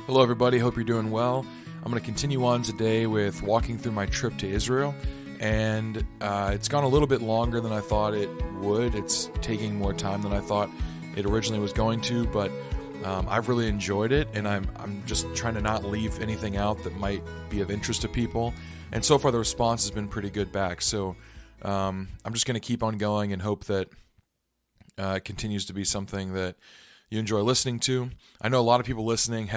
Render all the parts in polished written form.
Hello, everybody. Hope you're doing well. I'm going to continue on today with walking through my trip to Israel, and it's gone a little bit longer than I thought it would. It's taking more time than I thought it originally was going to, but I've really enjoyed it, and I'm just trying to not leave anything out that might be of interest to people. And so far, the response has been pretty good back. So I'm just going to keep on going and hope that it continues to be something that you enjoy listening to. I know a lot of people listening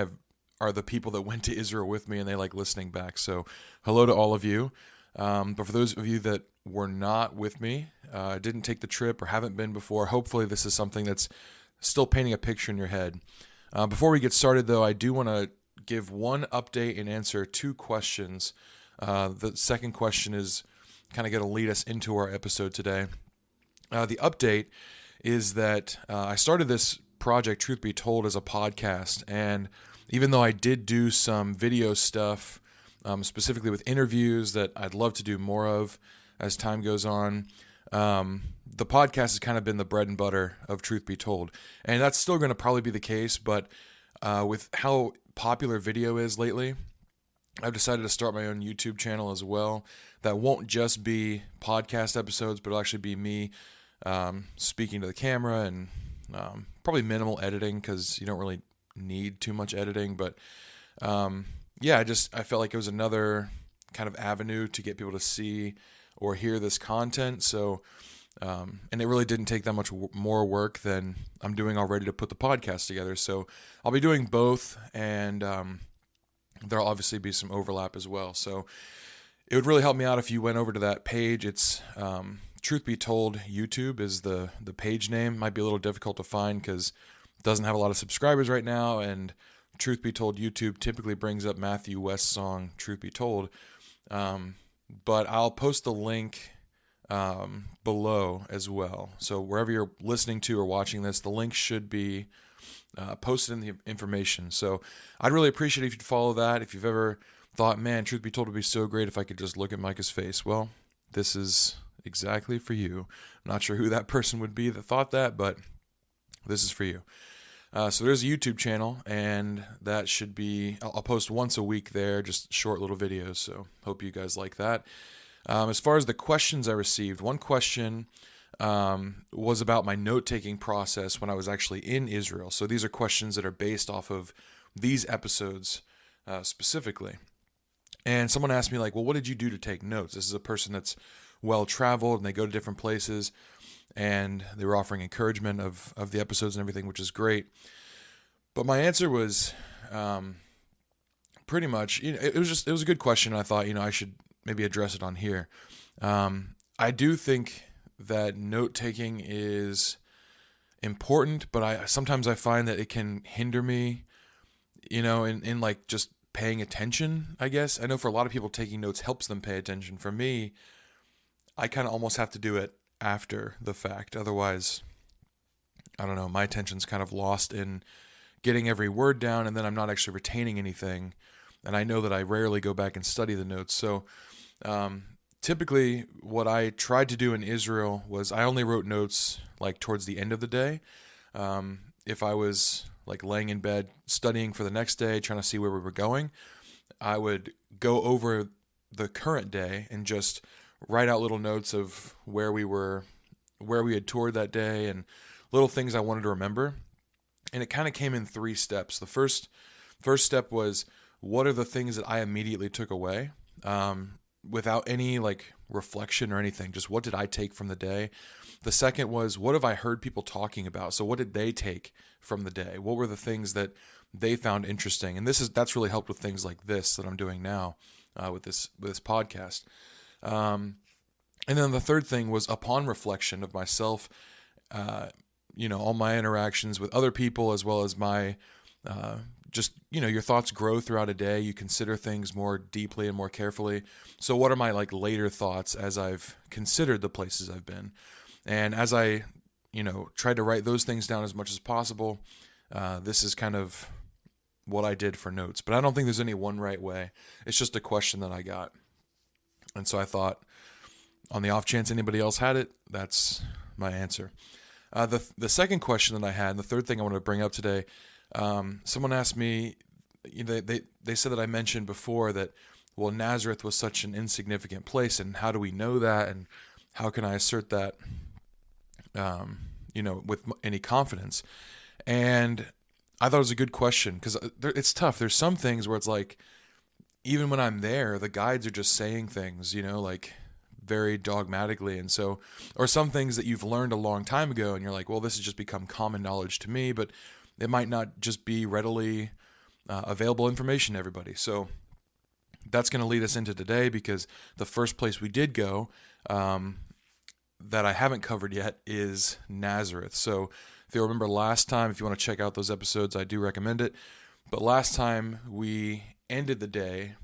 are the people that went to Israel with me, and they like listening back. So hello to all of you. But for those of you that were not with me, didn't take the trip or haven't been before, hopefully this is something that's still painting a picture in your head. Before we get started, though, I do want to give one update and answer two questions. The second question is kind of going to lead us into our episode today. The update is that I started this project, Truth Be Told, as a podcast, and even though I did do some video stuff, specifically with interviews that I'd love to do more of as time goes on, the podcast has kind of been the bread and butter of Truth Be Told. And that's still going to probably be the case, but with how popular video is lately, I've decided to start my own YouTube channel as well. That won't just be podcast episodes, but it'll actually be me speaking to the camera and probably minimal editing because you don't really need too much editing, but I felt like it was another kind of avenue to get people to see or hear this content. So and it really didn't take that much more work than I'm doing already to put the podcast together. So I'll be doing both, and there'll obviously be some overlap as well. So it would really help me out if you went over to that page. It's Truth Be Told YouTube is the page name. Might be a little difficult to find because doesn't have a lot of subscribers right now, and Truth Be Told YouTube typically brings up Matthew West's song Truth Be Told, but I'll post the link below as well. So wherever you're listening to or watching this, the link should be posted in the information. So I'd really appreciate it if you'd follow that. If you've ever thought, man, Truth Be Told would be so great if I could just look at Micah's face, well, this is exactly for you. I'm not sure who that person would be that thought that, but this is for you. So there's a YouTube channel, and that should be, I'll post once a week there, just short little videos. So hope you guys like that. As far as the questions I received, one question was about my note-taking process when I was actually in Israel. So these are questions that are based off of these episodes specifically. And someone asked me, like, well, what did you do to take notes? This is a person that's well-traveled, and they go to different places, and they were offering encouragement of the episodes and everything, which is great. But my answer was pretty much, it was a good question. I thought, I should maybe address it on here. I do think that note-taking is important, but sometimes I find that it can hinder me, in like just paying attention, I guess. I know for a lot of people, taking notes helps them pay attention. For me, I kind of almost have to do it after the fact. Otherwise, I don't know, my attention's kind of lost in getting every word down, and then I'm not actually retaining anything. And I know that I rarely go back and study the notes. So typically what I tried to do in Israel was I only wrote notes like towards the end of the day. If I was like laying in bed studying for the next day, trying to see where we were going, I would go over the current day and just write out little notes of where we had toured that day and little things I wanted to remember. And it kind of came in three steps. The first step was, what are the things that I immediately took away without any like reflection or anything? Just what did I take from the day? The second was, what have I heard people talking about? So what did they take from the day? What were the things that they found interesting? And that's really helped with things like this that I'm doing now with this podcast. And then the third thing was, upon reflection of myself, all my interactions with other people, as well as my, your thoughts grow throughout a day. You consider things more deeply and more carefully. So what are my like later thoughts as I've considered the places I've been? And as I, tried to write those things down as much as possible, this is kind of what I did for notes. But I don't think there's any one right way. It's just a question that I got. And so I thought, on the off chance anybody else had it, that's my answer. The second question that I had, and the third thing I want to bring up today, someone asked me they said that I mentioned before that, well, Nazareth was such an insignificant place, and how do we know that, and how can I assert that, with any confidence? And I thought it was a good question, because it's tough. There's some things where it's like, even when I'm there, the guides are just saying things, like very dogmatically. And so, or some things that you've learned a long time ago, and you're like, well, this has just become common knowledge to me, but it might not just be readily available information to everybody. So that's going to lead us into today, because the first place we did go that I haven't covered yet is Nazareth. So if you remember last time, if you want to check out those episodes, I do recommend it. But last time we ended the day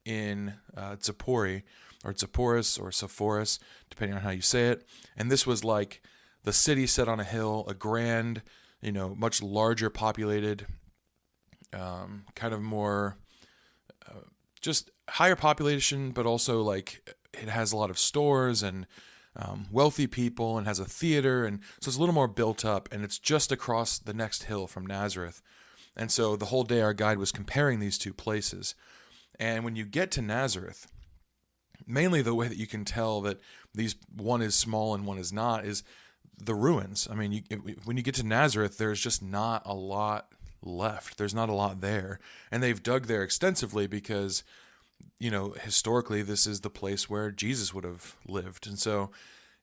in Zipporah, or Zipporus, or Sepphoris, depending on how you say it. And this was like the city set on a hill, a grand, much larger populated, kind of more, just higher population, but also like it has a lot of stores and wealthy people, and has a theater, and so it's a little more built up, and it's just across the next hill from Nazareth. And so the whole day our guide was comparing these two places. And when you get to Nazareth, mainly the way that you can tell that one is small and one is not is the ruins. I mean, when you get to Nazareth, there's just not a lot left. There's not a lot there. And they've dug there extensively because, historically this is the place where Jesus would have lived. And so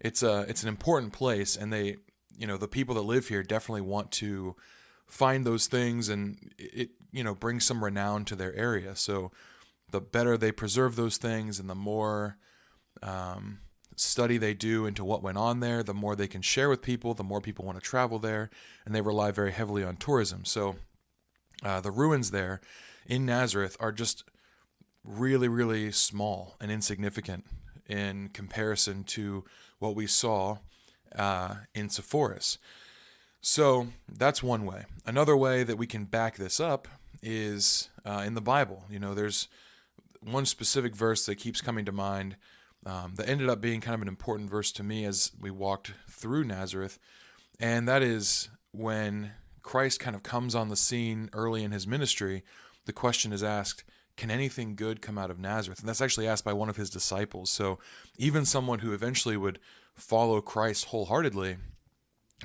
it's an important place, and they, the people that live here definitely want to find those things, and it brings some renown to their area. So the better they preserve those things, and the more study they do into what went on there, the more they can share with people, the more people want to travel there, and they rely very heavily on tourism. So the ruins there in Nazareth are just really, really small and insignificant in comparison to what we saw in Sepphoris. So that's one way. Another way that we can back this up is in the Bible. There's one specific verse that keeps coming to mind that ended up being kind of an important verse to me as we walked through Nazareth, and that is when Christ kind of comes on the scene early in his ministry. The question is asked, can anything good come out of Nazareth? And that's actually asked by one of his disciples. So even someone who eventually would follow Christ wholeheartedly,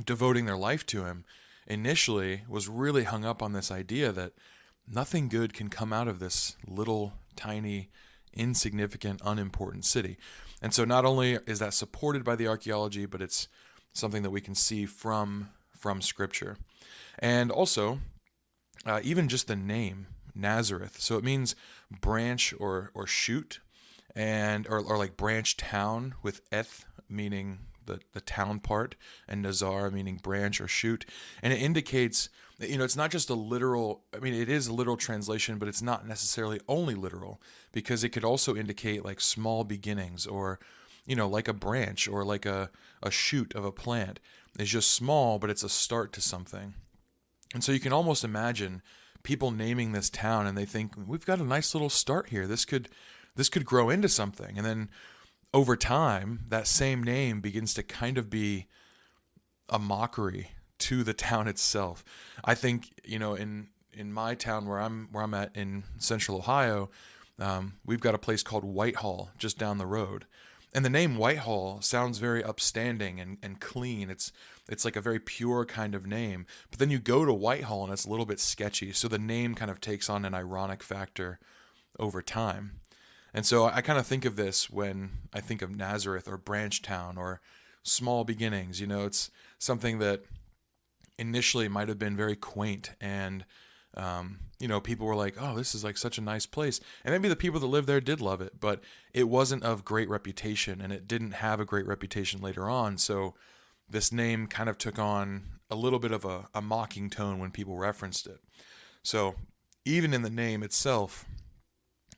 devoting their life to him, initially was really hung up on this idea that nothing good can come out of this little, tiny, insignificant, unimportant city. And so not only is that supported by the archaeology, but it's something that we can see from Scripture. And also, even just the name, Nazareth. So it means branch or shoot, and or like branch town, with eth meaning the town part, and Nazar meaning branch or shoot. And it indicates, it's not just a literal, it is a literal translation, but it's not necessarily only literal, because it could also indicate like small beginnings, or, like a branch, or like a shoot of a plant. It's just small, but it's a start to something. And so you can almost imagine people naming this town, and they think, we've got a nice little start here. This could grow into something. And then over time, that same name begins to kind of be a mockery to the town itself. I think, in my town where I'm at in central Ohio, we've got a place called Whitehall just down the road. And the name Whitehall sounds very upstanding and clean. It's like a very pure kind of name. But then you go to Whitehall and it's a little bit sketchy. So the name kind of takes on an ironic factor over time. And so I kind of think of this when I think of Nazareth, or branch town, or small beginnings. It's something that initially might have been very quaint, and people were like, oh, this is like such a nice place. And maybe the people that lived there did love it, but it wasn't of great reputation, and it didn't have a great reputation later on. So this name kind of took on a little bit of a mocking tone when people referenced it. So even in the name itself,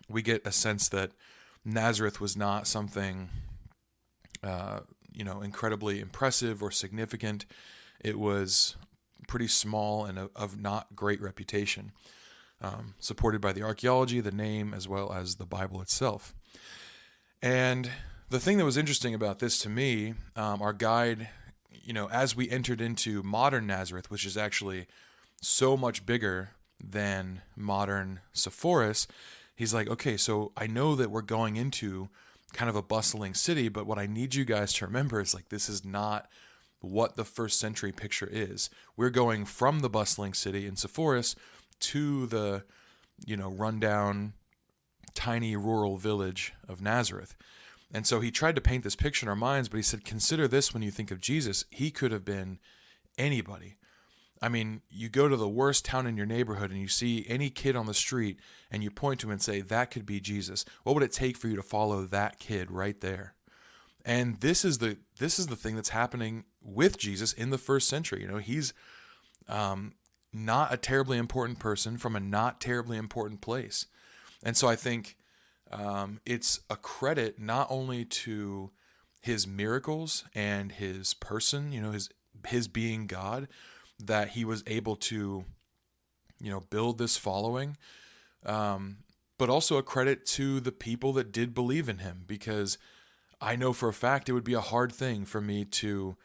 we get a sense that Nazareth was not something, incredibly impressive or significant. It was pretty small and of not great reputation, supported by the archaeology, the name, as well as the Bible itself. And the thing that was interesting about this to me, our guide, as we entered into modern Nazareth, which is actually so much bigger than modern Sepphoris. He's like, okay, so I know that we're going into kind of a bustling city, but what I need you guys to remember is like, this is not what the first century picture is. We're going from the bustling city in Sepphoris to the, rundown, tiny rural village of Nazareth. And so he tried to paint this picture in our minds, but he said, consider this when you think of Jesus. He could have been anybody. I mean, you go to the worst town in your neighborhood and you see any kid on the street and you point to him and say, that could be Jesus. What would it take for you to follow that kid right there? And this is the thing that's happening with Jesus in the first century. He's not a terribly important person from a not terribly important place. And so I think it's a credit not only to his miracles and his person, his being God, that he was able to, build this following, but also a credit to the people that did believe in him, because I know for a fact it would be a hard thing for me to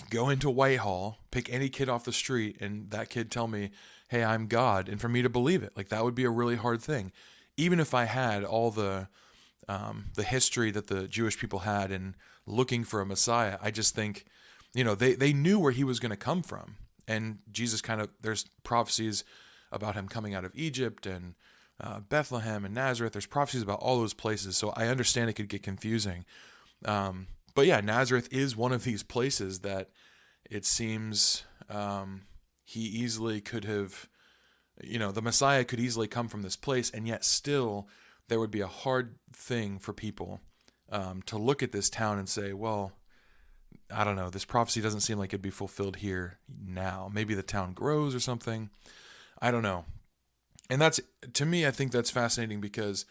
go into Whitehall, pick any kid off the street, and that kid tell me, hey, I'm God, and for me to believe it. Like, that would be a really hard thing. Even if I had all the history that the Jewish people had in looking for a Messiah, I just think, they knew where he was going to come from. And Jesus there's prophecies about him coming out of Egypt and Bethlehem and Nazareth. There's prophecies about all those places. So I understand it could get confusing. But yeah, Nazareth is one of these places that it seems he easily could have, the Messiah could easily come from this place, and yet still there would be a hard thing for people to look at this town and say, well, I don't know, this prophecy doesn't seem like it'd be fulfilled here now. Maybe the town grows or something. I don't know. And that's, to me, I think that's fascinating, because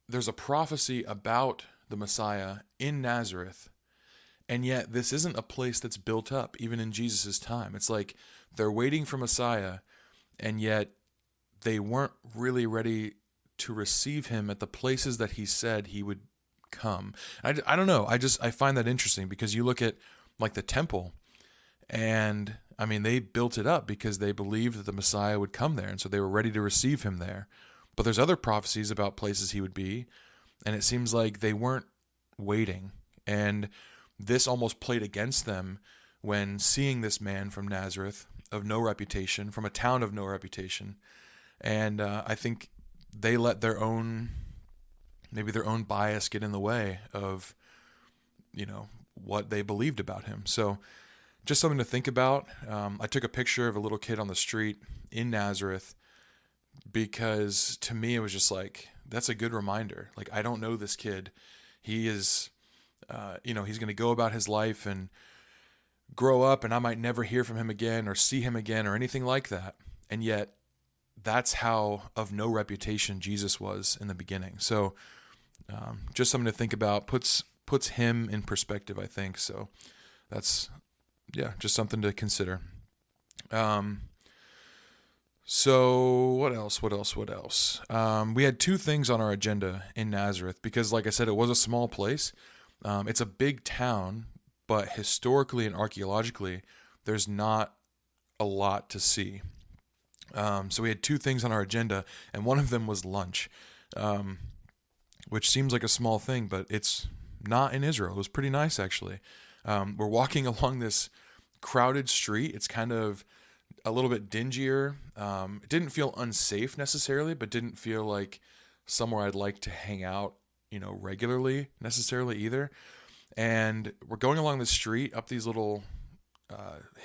there's a prophecy about the Messiah in Nazareth, and yet this isn't a place that's built up even in Jesus' time. It's like they're waiting for Messiah, and yet they weren't really ready to receive him at the places that he said he would come. I don't know. I find that interesting, because you look at like the temple, and I mean, they built it up because they believed that the Messiah would come there, and so they were ready to receive him there. But there's other prophecies about places he would be, and it seems like they weren't waiting. And this almost played against them when seeing this man from Nazareth of no reputation, from a town of no reputation. And I think they let their own bias get in the way of, what they believed about him. So just something to think about. I took a picture of a little kid on the street in Nazareth, because to me it was just like, that's a good reminder. Like, I don't know this kid. He is, he's going to go about his life and grow up, and I might never hear from him again or see him again or anything like that. And yet that's how of no reputation Jesus was in the beginning. So just something to think about, puts him in perspective, I think. So that's, just something to consider. So what else? We had two things on our agenda in Nazareth, because like I said, it was a small place. It's a big town, but historically and archaeologically, there's not a lot to see. So we had two things on our agenda, and one of them was lunch, which seems like a small thing, but it's not in Israel. It was pretty nice, actually. We're walking along this crowded street. It's kind of a little bit dingier. It didn't feel unsafe necessarily, but didn't feel like somewhere I'd like to hang out, regularly necessarily either. And we're going along the street up these little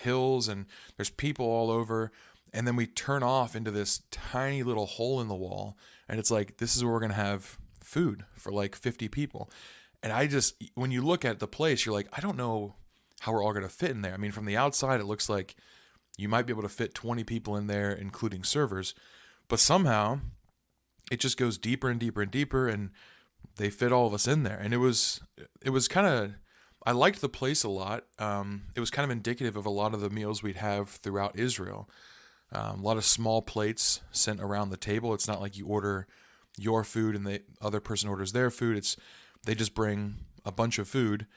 hills, and there's people all over. And then we turn off into this tiny little hole in the wall, and it's like, this is where we're going to have food for like 50 people. And when you look at the place, you're like, I don't know how we're all going to fit in there. I mean, from the outside, it looks like you might be able to fit 20 people in there, including servers, but somehow it just goes deeper and deeper and deeper, and they fit all of us in there. And it was kind of, I liked the place a lot. It was kind of indicative of a lot of the meals we'd have throughout Israel. A lot of small plates sent around the table. It's not like you order your food and the other person orders their food. They just bring a bunch of food,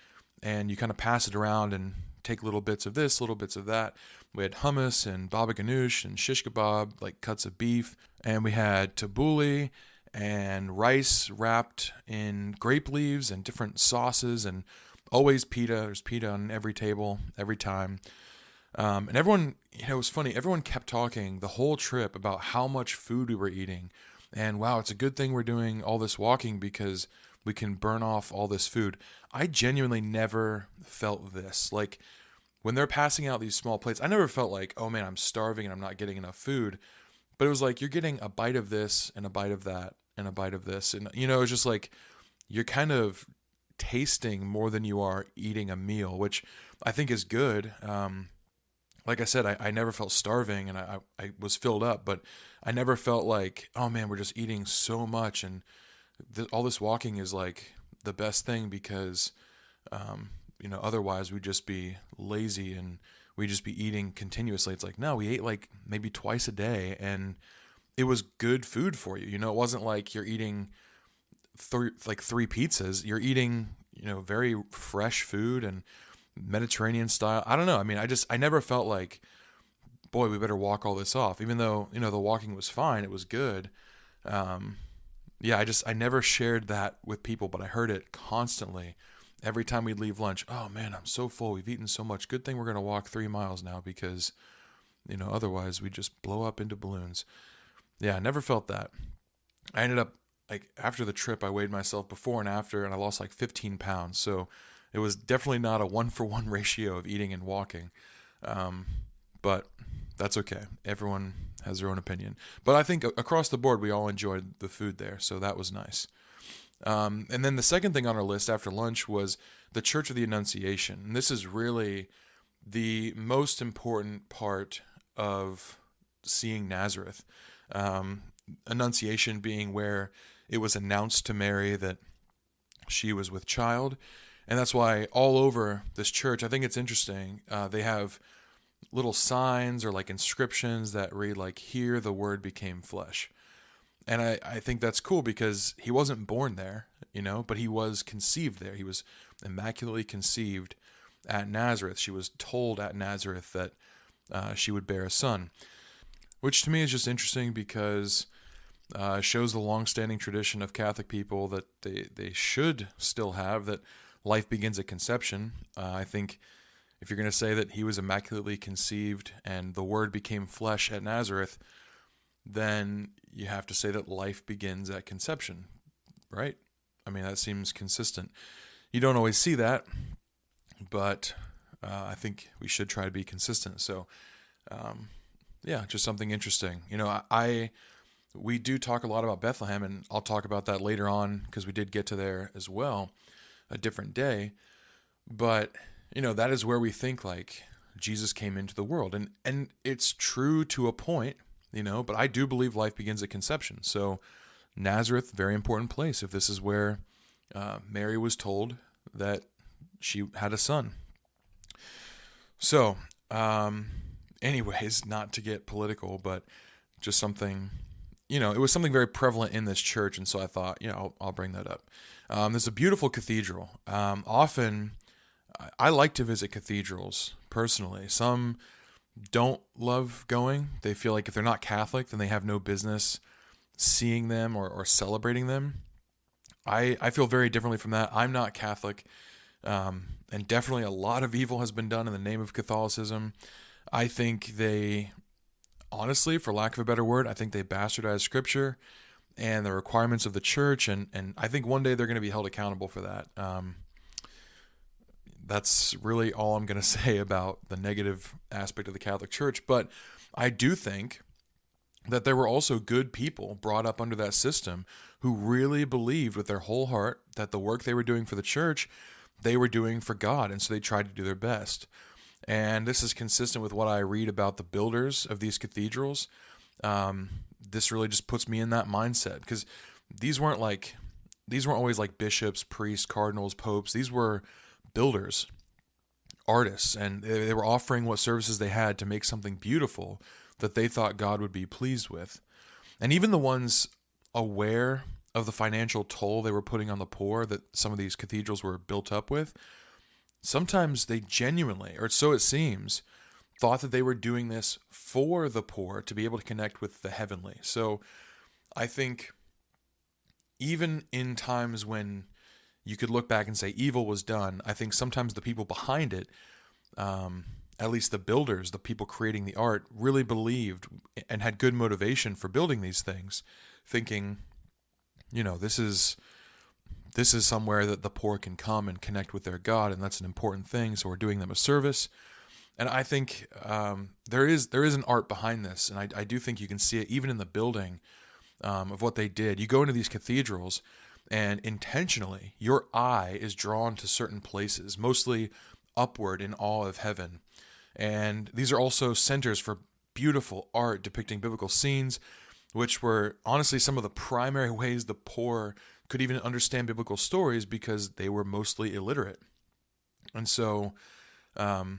and you kind of pass it around and take little bits of this, little bits of that. We had hummus and baba ganoush and shish kebab, like cuts of beef. And we had tabbouleh and rice wrapped in grape leaves and different sauces, and always pita. There's pita on every table, every time. And everyone, it was funny, everyone kept talking the whole trip about how much food we were eating. And wow, it's a good thing we're doing all this walking because we can burn off all this food. I genuinely never felt this. Like, when they're passing out these small plates, I never felt like, oh man, I'm starving and I'm not getting enough food. But it was like, you're getting a bite of this and a bite of that and a bite of this. And, it's just like, you're kind of tasting more than you are eating a meal, which I think is good. Like I said, I never felt starving, and I was filled up, but I never felt like, oh man, we're just eating so much. And all this walking is like the best thing because, otherwise we'd just be lazy and we'd just be eating continuously. It's like, no, we ate like maybe twice a day, and it was good food for you. It wasn't like you're eating three pizzas. You're eating, very fresh food and Mediterranean style. I don't know. I mean, I never felt like, boy, we better walk all this off, even though, the walking was fine. It was good. I never shared that with people, but I heard it constantly every time we'd leave lunch. Oh man, I'm so full. We've eaten so much. Good thing we're going to walk 3 miles now because, otherwise we just blow up into balloons. Yeah, I never felt that. I ended up, like, after the trip, I weighed myself before and after, and I lost like 15 pounds. So it was definitely not a 1-for-1 ratio of eating and walking. But that's okay. Everyone has their own opinion. But I think across the board, we all enjoyed the food there. So that was nice. And then the second thing on our list after lunch was the Church of the Annunciation. And this is really the most important part of seeing Nazareth. Annunciation being where it was announced to Mary that she was with child. And that's why all over this church, I think it's interesting, they have little signs or like inscriptions that read like, "Here the Word became flesh." And I think that's cool because he wasn't born there, but he was conceived there. He was immaculately conceived at Nazareth. She was told at Nazareth that she would bear a son, which to me is just interesting because it shows the long-standing tradition of Catholic people that they should still have, that life begins at conception. I think if you're going to say that he was immaculately conceived and the Word became flesh at Nazareth, then you have to say that life begins at conception, right? I mean, that seems consistent. You don't always see that, but I think we should try to be consistent. So, just something interesting. We do talk a lot about Bethlehem, and I'll talk about that later on because we did get to there as well, a different day. But, that is where we think like Jesus came into the world. And it's true to a point, but I do believe life begins at conception. So Nazareth, very important place if this is where Mary was told that she had a son. So, anyways, not to get political, but just something, it was something very prevalent in this church. And so I thought, I'll bring that up. There's a beautiful cathedral. Often I like to visit cathedrals personally. Some don't love going. They feel like if they're not Catholic, then they have no business seeing them or celebrating them. I feel very differently from that. I'm not Catholic, and definitely a lot of evil has been done in the name of Catholicism. I think they, honestly, for lack of a better word, I think they bastardize Scripture and the requirements of the church, and I think one day they're going to be held accountable for that. That's really all I'm going to say about the negative aspect of the Catholic Church. But I do think that there were also good people brought up under that system who really believed with their whole heart that the work they were doing for the church, they were doing for God. And so they tried to do their best. And this is consistent with what I read about the builders of these cathedrals. This really just puts me in that mindset because these weren't always like bishops, priests, cardinals, popes. These were builders, artists, and they were offering what services they had to make something beautiful that they thought God would be pleased with. And even the ones aware of the financial toll they were putting on the poor that some of these cathedrals were built up with, sometimes they genuinely, or so it seems, thought that they were doing this for the poor to be able to connect with the heavenly. So I think even in times when you could look back and say evil was done, I think sometimes the people behind it, at least the builders, the people creating the art, really believed and had good motivation for building these things, thinking, this is somewhere that the poor can come and connect with their God, and that's an important thing, so we're doing them a service. And I think there is an art behind this, and I do think you can see it even in the building of what they did. You go into these cathedrals, and intentionally, your eye is drawn to certain places, mostly upward in awe of heaven. And these are also centers for beautiful art depicting biblical scenes, which were honestly some of the primary ways the poor could even understand biblical stories because they were mostly illiterate. And so to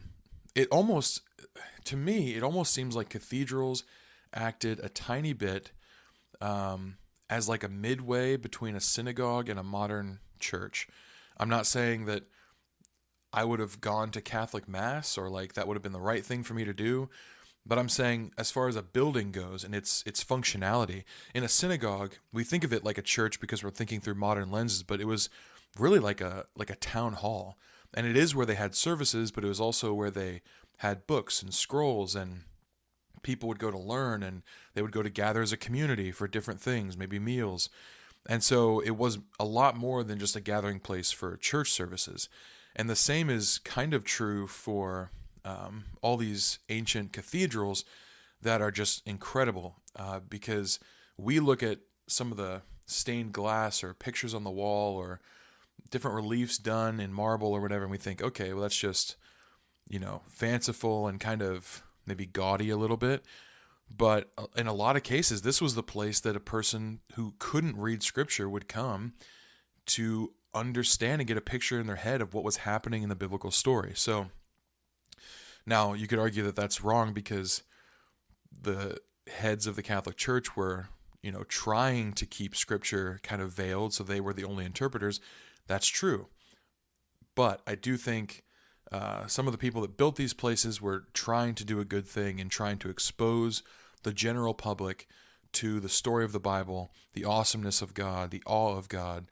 me, it almost seems like cathedrals acted a tiny bit as like a midway between a synagogue and a modern church. I'm not saying that I would have gone to Catholic Mass or like that would have been the right thing for me to do, but I'm saying as far as a building goes and its functionality, in a synagogue, we think of it like a church because we're thinking through modern lenses, but it was really like a town hall. And it is where they had services, but it was also where they had books and scrolls, and people would go to learn, and they would go to gather as a community for different things, maybe meals. And so it was a lot more than just a gathering place for church services. And the same is kind of true for all these ancient cathedrals that are just incredible because we look at some of the stained glass or pictures on the wall or different reliefs done in marble or whatever, and we think, okay, well, that's just, fanciful and kind of maybe gaudy a little bit. But in a lot of cases, this was the place that a person who couldn't read scripture would come to understand and get a picture in their head of what was happening in the biblical story. So now you could argue that that's wrong because the heads of the Catholic Church were, trying to keep scripture kind of veiled, so they were the only interpreters. That's true. But I do think some of the people that built these places were trying to do a good thing and trying to expose the general public to the story of the Bible, the awesomeness of God, the awe of God.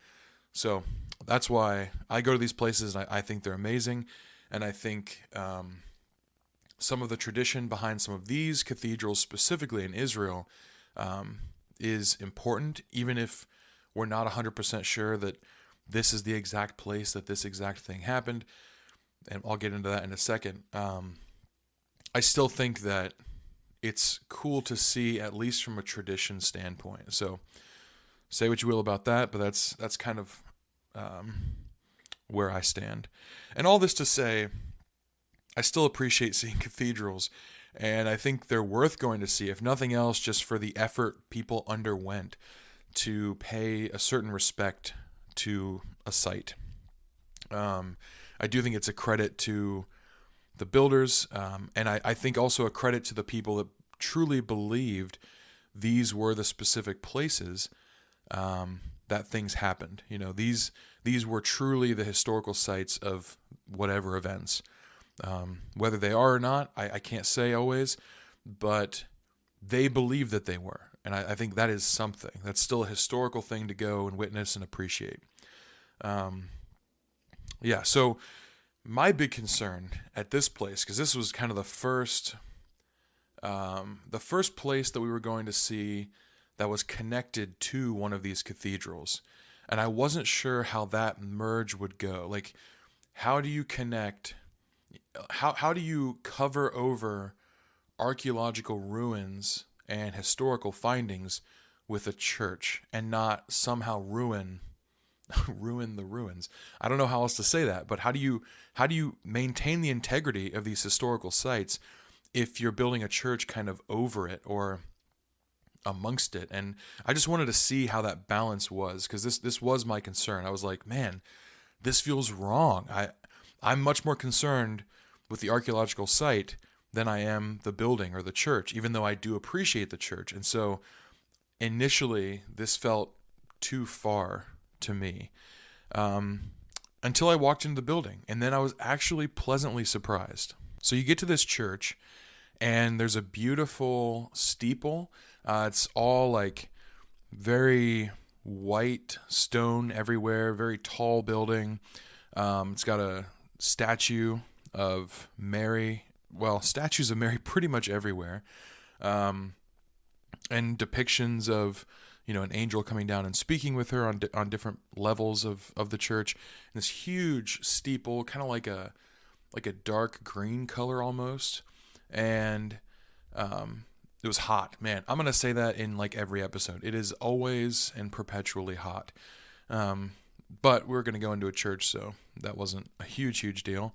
So that's why I go to these places, and I think they're amazing. And I think some of the tradition behind some of these cathedrals, specifically in Israel, is important, even if we're not 100% sure that this is the exact place that this exact thing happened. And I'll get into that in a second. I still think that it's cool to see, at least from a tradition standpoint. So say what you will about that, but that's kind of where I stand. And all this to say, I still appreciate seeing cathedrals, and I think they're worth going to see, if nothing else, just for the effort people underwent to pay a certain respect to a site. I do think it's a credit to the builders, and I think also a credit to the people that truly believed these were the specific places that things happened. These were truly the historical sites of whatever events. Whether they are or not, I can't say always, but they believe that they were. And I think that is something. That's still a historical thing to go and witness and appreciate. So my big concern at this place, because this was kind of the first place that we were going to see that was connected to one of these cathedrals. And I wasn't sure how that merge would go. Like, how do you connect? How do you cover over archaeological ruins and historical findings with a church and not somehow ruin the ruins? I don't know how else to say that, but how do you maintain the integrity of these historical sites if you're building a church kind of over it or amongst it? And I just wanted to see how that balance was, because this was my concern. I was like, man, this feels wrong. I'm much more concerned with the archaeological site than I am the building or the church, even though I do appreciate the church. And so initially this felt too far to me until I walked into the building, and then I was actually pleasantly surprised. So you get to this church, And there's a beautiful steeple. It's all like very white stone everywhere, very tall building. It's got a statue of Mary, well, statues of Mary pretty much everywhere, and depictions of, an angel coming down and speaking with her on different levels of the church. And this huge steeple, kind of like a dark green color almost, and it was hot. Man, I'm gonna say that in like every episode. It is always and perpetually hot. But we're gonna go into a church, so that wasn't a huge deal.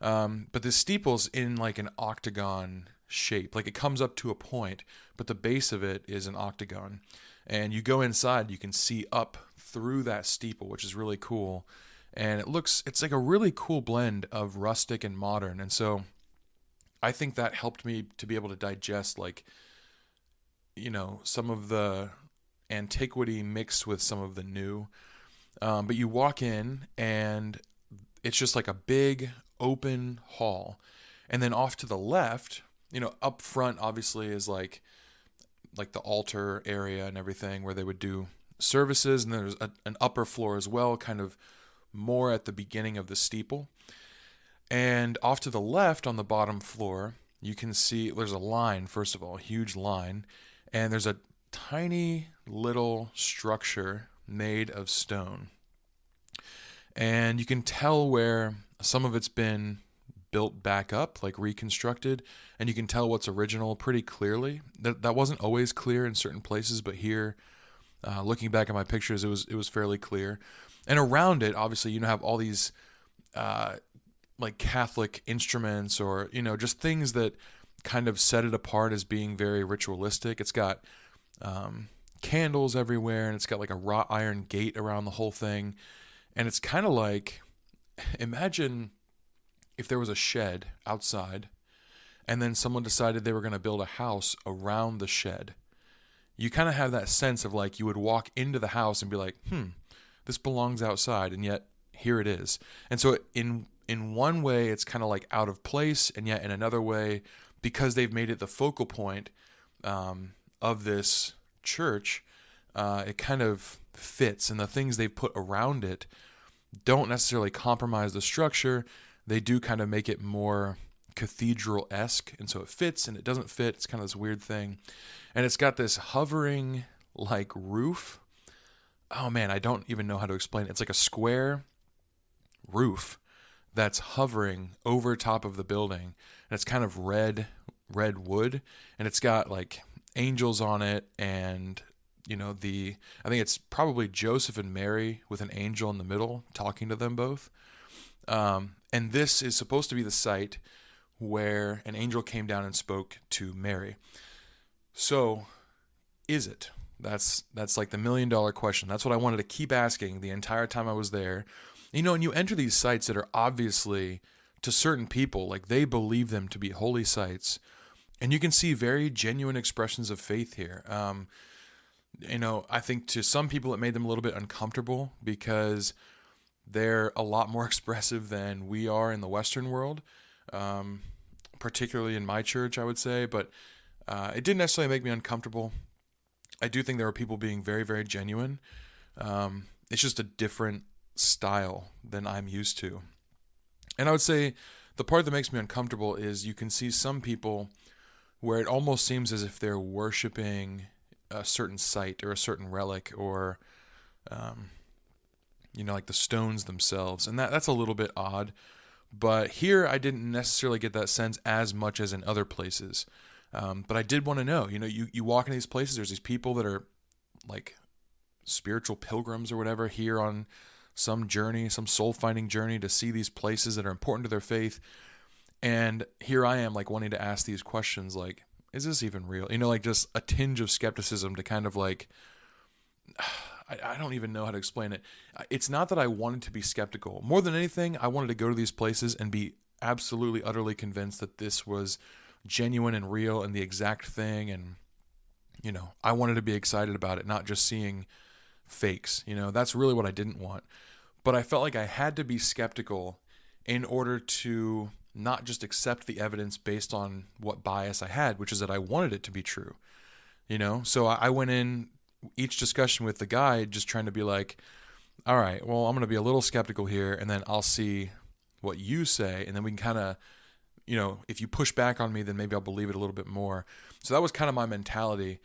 But the steeple's in like an octagon shape. Like it comes up to a point, but the base of it is an octagon. And you go inside, you can see up through that steeple, which is really cool. And it's like a really cool blend of rustic and modern. And so I think that helped me to be able to digest like, some of the antiquity mixed with some of the new. But you walk in and it's just like a big open hall. And then off to the left, up front obviously is like the altar area and everything where they would do services. And there's an upper floor as well, kind of more at the beginning of the steeple. And off to the left on the bottom floor, you can see there's a line, first of all, a huge line. And there's a tiny little structure made of stone. And you can tell where some of it's been built back up, like reconstructed, and you can tell what's original pretty clearly. That wasn't always clear in certain places, but here, looking back at my pictures, it was fairly clear. And around it, obviously, have all these like Catholic instruments, or just things that kind of set it apart as being very ritualistic. It's got candles everywhere, and it's got like a wrought iron gate around the whole thing. And it's kind of like, imagine if there was a shed outside and then someone decided they were going to build a house around the shed. You kind of have that sense of like you would walk into the house and be like, this belongs outside, and yet here it is. And so in one way, it's kind of like out of place, and yet in another way, because they've made it the focal point of this church, it kind of fits, and the things they've put around it don't necessarily compromise the structure. They do kind of make it more cathedral-esque, and so it fits and it doesn't fit. It's kind of this weird thing. And it's got this hovering like roof. Oh man, I don't even know how to explain it. It's like a square roof that's hovering over top of the building, and it's kind of red wood, and it's got like angels on it, and I think it's probably Joseph and Mary with an angel in the middle talking to them both. And this is supposed to be the site where an angel came down and spoke to Mary. So, is it? That's like the $1 million question. That's what I wanted to keep asking the entire time I was there. And you enter these sites that are obviously, to certain people, like they believe them to be holy sites. And you can see very genuine expressions of faith here. I think to some people it made them a little bit uncomfortable because they're a lot more expressive than we are in the Western world, particularly in my church, I would say. But it didn't necessarily make me uncomfortable. I do think there were people being very, very genuine. It's just a different style than I'm used to. And I would say the part that makes me uncomfortable is you can see some people where it almost seems as if they're worshiping a certain site or a certain relic, or like the stones themselves. And that's a little bit odd. But here I didn't necessarily get that sense as much as in other places. But I did want to know, you walk into these places, there's these people that are like spiritual pilgrims or whatever here on some journey, some soul-finding journey to see these places that are important to their faith. And here I am like wanting to ask these questions like, is this even real? Like just a tinge of skepticism to kind of like, I don't even know how to explain it. It's not that I wanted to be skeptical. More than anything, I wanted to go to these places and be absolutely, utterly convinced that this was genuine and real and the exact thing. And, I wanted to be excited about it, not just seeing fakes. That's really what I didn't want. But I felt like I had to be skeptical in order to not just accept the evidence based on what bias I had, which is that I wanted it to be true. So I went in each discussion with the guide just trying to be like, all right, well, I'm going to be a little skeptical here, and then I'll see what you say, and then we can kind of, if you push back on me, then maybe I'll believe it a little bit more. So that was kind of my mentality,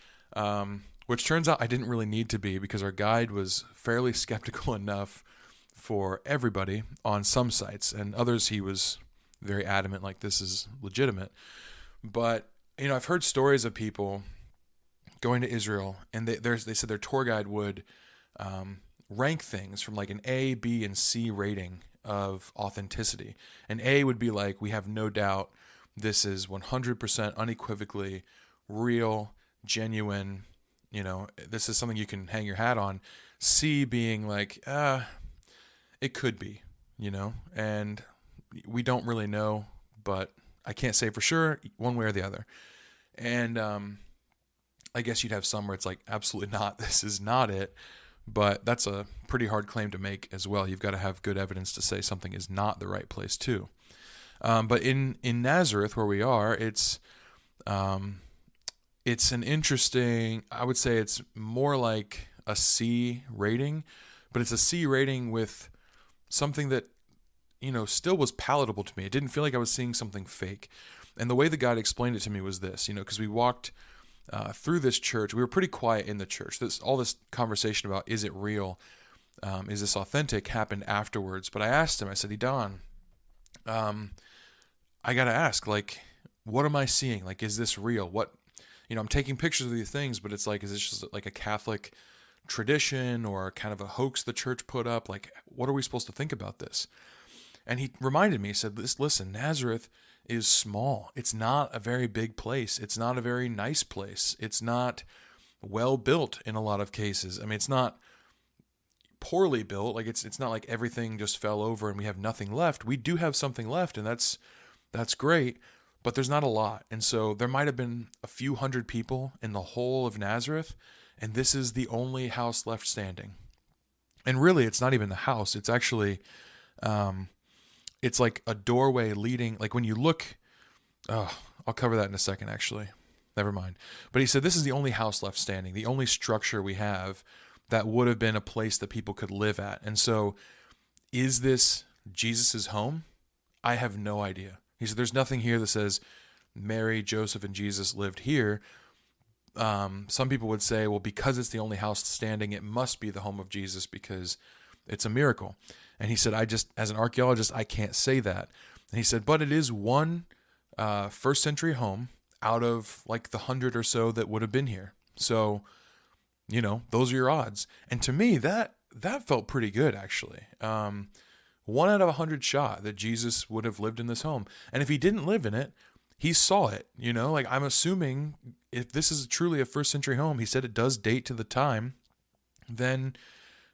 which turns out I didn't really need to be, because our guide was fairly skeptical enough for everybody on some sites, and others he was very adamant, like, this is legitimate. But, I've heard stories of people going to Israel, and they said their tour guide would rank things from like an A, B, and C rating of authenticity. An A would be like, we have no doubt this is 100% unequivocally real, genuine, this is something you can hang your hat on. C being like, it could be, and we don't really know, but I can't say for sure one way or the other. And I guess you'd have some where it's like, absolutely not, this is not it. But that's a pretty hard claim to make as well. You've got to have good evidence to say something is not the right place too. But in Nazareth, where we are, it's an interesting, I would say it's more like a C rating, but it's a C rating with something that, still was palatable to me. It didn't feel like I was seeing something fake. And the way the guide explained it to me was this, because we walked through this church. We were pretty quiet in the church. All this conversation about, is it real? Is this authentic? Happened afterwards. But I asked him, I said, Don, I got to ask, like, what am I seeing? Like, is this real? I'm taking pictures of these things, but it's like, is this just like a Catholic tradition or kind of a hoax the church put up? Like, what are we supposed to think about this? And he reminded me, he said, listen, Nazareth is small. It's not a very big place. It's not a very nice place. It's not well built in a lot of cases. I mean, it's not poorly built. Like it's not like everything just fell over and we have nothing left. We do have something left, and that's great, but there's not a lot. And so there might have been a few hundred people in the whole of Nazareth, and this is the only house left standing. And really, it's not even the house. It's actually it's like a doorway leading, like when you look, I'll cover that in a second, actually. Never mind. But he said, this is the only house left standing, the only structure we have that would have been a place that people could live at. And so, is this Jesus's home? I have no idea. He said, there's nothing here that says Mary, Joseph, and Jesus lived here. Some people would say, well, because it's the only house standing, it must be the home of Jesus because it's a miracle. And he said, as an archaeologist, I can't say that. And he said, but it is one first century home out of like the 100 or so that would have been here. So, those are your odds. And to me, that felt pretty good, actually. 1 out of 100 shot that Jesus would have lived in this home. And if he didn't live in it, he saw it, like I'm assuming if this is truly a first century home, he said it does date to the time, then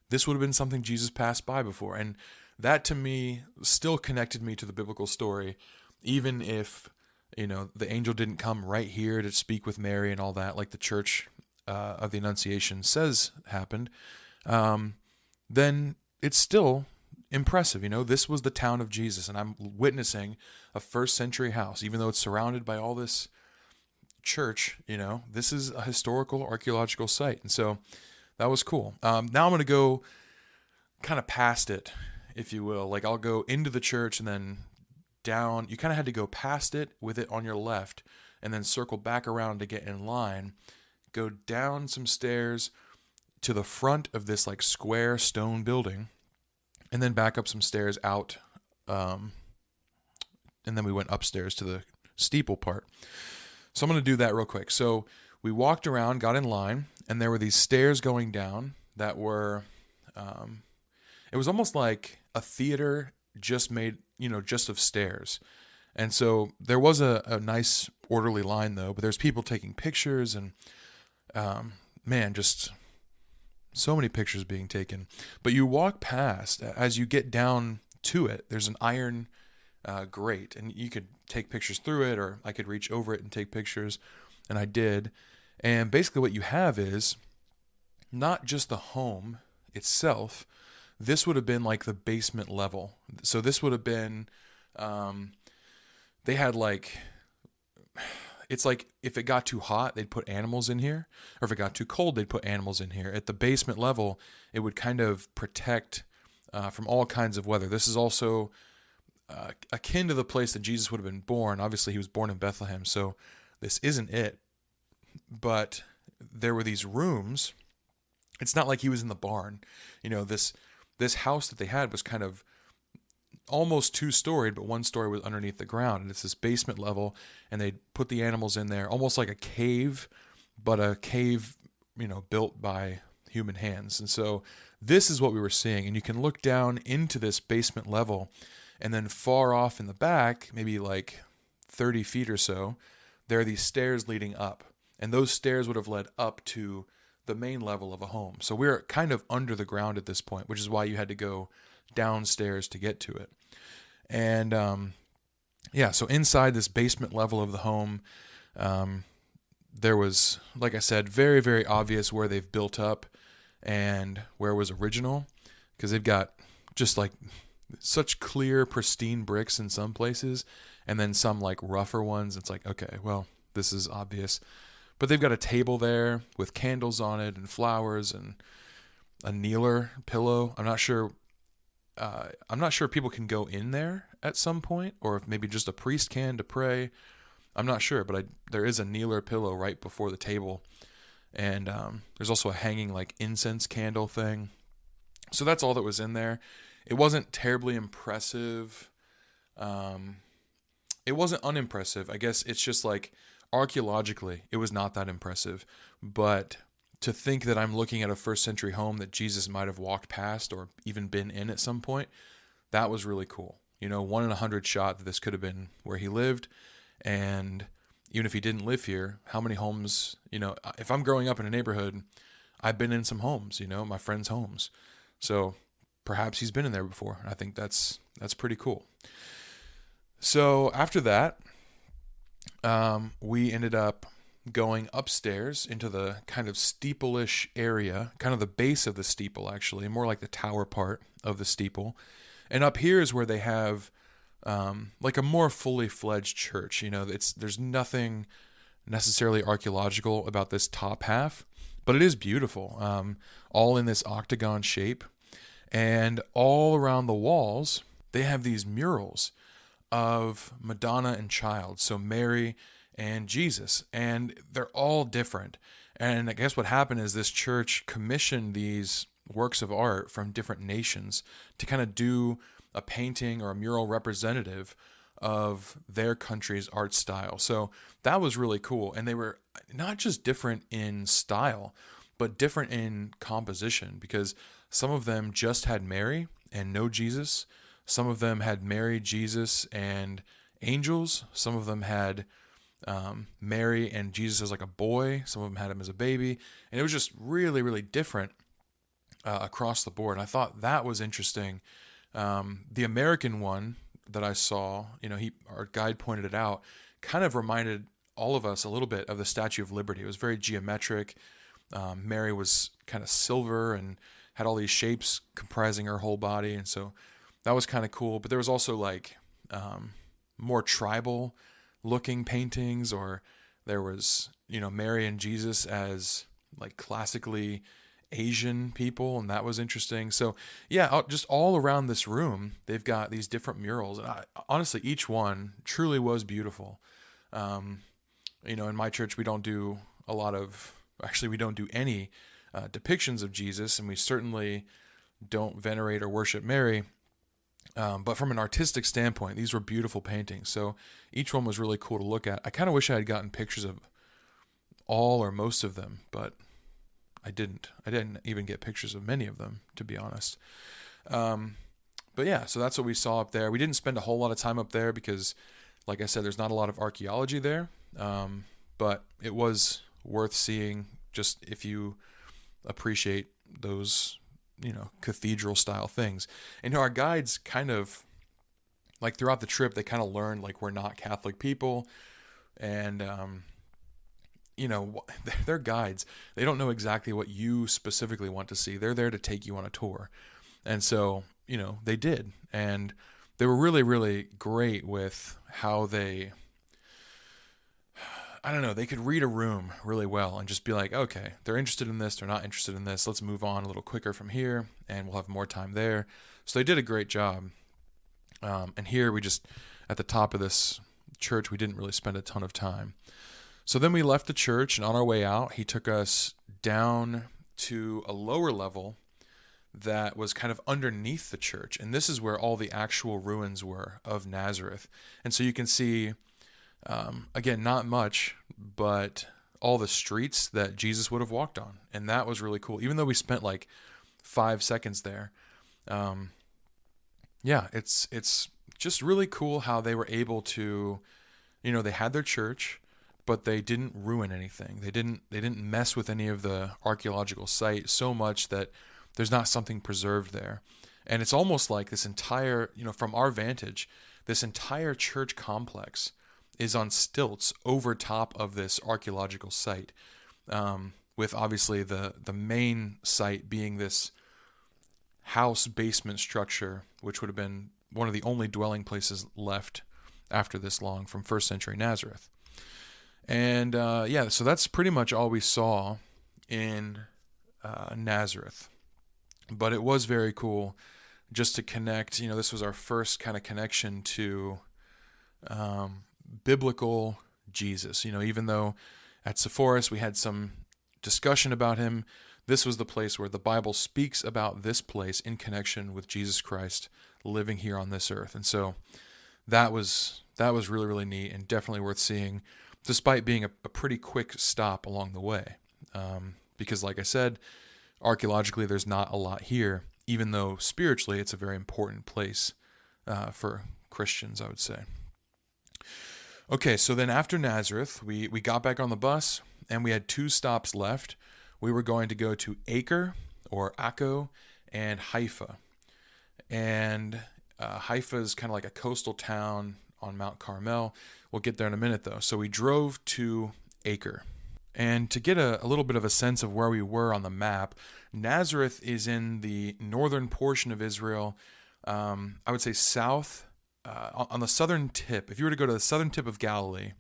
this would have been something Jesus passed by before. And that to me still connected me to the biblical story, even if, the angel didn't come right here to speak with Mary and all that, like the Church of the Annunciation says happened, then it's still impressive. This was the town of Jesus, and I'm witnessing a first century house, even though it's surrounded by all this church, this is a historical archaeological site. And so that was cool. Now I'm going to go kind of past it, if you will. Like I'll go into the church and then down. You kind of had to go past it with it on your left and then circle back around to get in line. Go down some stairs to the front of this like square stone building and then back up some stairs out. And then we went upstairs to the steeple part. So I'm going to do that real quick. So we walked around, got in line, and there were these stairs going down that were, it was almost like a theater just made, just of stairs. And so there was a nice orderly line though, but there's people taking pictures and, just so many pictures being taken. But you walk past, as you get down to it, there's an iron grate, and you could take pictures through it, or I could reach over it and take pictures, and I did. And basically what you have is not just the home itself. This would have been like the basement level. So this would have been they had like, it's like if it got too hot, they'd put animals in here, or if it got too cold, they'd put animals in here. At the basement level, it would kind of protect from all kinds of weather. This is also akin to the place that Jesus would have been born. Obviously, he was born in Bethlehem, so this isn't it. But there were these rooms. It's not like he was in the barn. This house that they had was kind of almost two-storied, but one story was underneath the ground, and it's this basement level, and they put the animals in there, almost like a cave, but a cave, built by human hands. And so this is what we were seeing, and you can look down into this basement level, and then far off in the back, maybe like 30 feet or so, there are these stairs leading up, and those stairs would have led up to the main level of a home. So we're kind of under the ground at this point, which is why you had to go downstairs to get to it. And so inside this basement level of the home, there was, like I said, very, very obvious where they've built up and where was original, because they've got just like such clear, pristine bricks in some places, and then some like rougher ones. It's like, okay, well, this is obvious. But they've got a table there with candles on it and flowers and a kneeler pillow. I'm not sure if people can go in there at some point, or if maybe just a priest can to pray. I'm not sure, but there is a kneeler pillow right before the table. And there's also a hanging like incense candle thing. So that's all that was in there. It wasn't terribly impressive. It wasn't unimpressive. I guess it's just like archaeologically, it was not that impressive. But to think that I'm looking at a first century home that Jesus might have walked past or even been in at some point, that was really cool. 1 in 100 shot that this could have been where he lived. And even if he didn't live here, how many homes, if I'm growing up in a neighborhood, I've been in some homes, my friends' homes. So perhaps he's been in there before. I think that's pretty cool. So after that, we ended up going upstairs into the kind of steeple-ish area, kind of the base of the steeple, actually, more like the tower part of the steeple. And up here is where they have like a more fully fledged church. There's nothing necessarily archaeological about this top half, but it is beautiful, all in this octagon shape. And all around the walls, they have these murals of Madonna and Child, so Mary and Jesus, and they're all different. And I guess what happened is this church commissioned these works of art from different nations to kind of do a painting or a mural representative of their country's art style. So that was really cool. And they were not just different in style, but different in composition, because some of them just had Mary and no Jesus. Some of them had Mary, Jesus, and angels. Some of them had Mary and Jesus as like a boy. Some of them had him as a baby. And it was just really, really different across the board. And I thought that was interesting. The American one that I saw, our guide pointed it out, kind of reminded all of us a little bit of the Statue of Liberty. It was very geometric. Mary was kind of silver and had all these shapes comprising her whole body. And so that was kind of cool. But there was also like more tribal looking paintings, or there was, Mary and Jesus as like classically Asian people, and that was interesting. So yeah, just all around this room, they've got these different murals, and honestly, each one truly was beautiful. In my church, we don't do we don't do any depictions of Jesus, and we certainly don't venerate or worship Mary. But from an artistic standpoint, these were beautiful paintings. So each one was really cool to look at. I kind of wish I had gotten pictures of all or most of them, but I didn't even get pictures of many of them, to be honest. But yeah, so that's what we saw up there. We didn't spend a whole lot of time up there because, like I said, there's not a lot of archaeology there. But it was worth seeing just if you appreciate those, cathedral style things. And our guides kind of, like throughout the trip, they kind of learned like we're not Catholic people. And, they're guides. They don't know exactly what you specifically want to see. They're there to take you on a tour. And so, they did. And they were really, really great with how they, I don't know, they could read a room really well and just be like, okay, they're interested in this, they're not interested in this. Let's move on a little quicker from here, and we'll have more time there. So they did a great job. And here we just, at the top of this church, we didn't really spend a ton of time. So then we left the church, and on our way out, he took us down to a lower level that was kind of underneath the church. And this is where all the actual ruins were of Nazareth. And so you can see, again, not much, but all the streets that Jesus would have walked on. And that was really cool. Even though we spent like 5 seconds there. Yeah, it's just really cool how they were able to, they had their church, but they didn't ruin anything. They didn't mess with any of the archaeological site so much that there's not something preserved there. And it's almost like this entire, from our vantage, this entire church complex is on stilts over top of this archaeological site, with obviously the main site being this house basement structure, which would have been one of the only dwelling places left after this long from first century Nazareth. And so that's pretty much all we saw in Nazareth. But it was very cool just to connect. This was our first kind of connection to biblical Jesus. Even though at Sepphoris we had some discussion about him, this was the place where the Bible speaks about this place in connection with Jesus Christ living here on this earth. And so that was really, really neat and definitely worth seeing, despite being a pretty quick stop along the way. Because like I said, archaeologically there's not a lot here, even though spiritually it's a very important place for Christians, I would say. Okay, so then after Nazareth, we got back on the bus, and we had 2 stops left. We were going to go to Acre, or Akko, and Haifa. And Haifa is kind of like a coastal town on Mount Carmel. We'll get there in a minute, though. So we drove to Acre. And to get a little bit of a sense of where we were on the map, Nazareth is in the northern portion of Israel, I would say south, on the southern tip. If you were to go to the southern tip of Galilee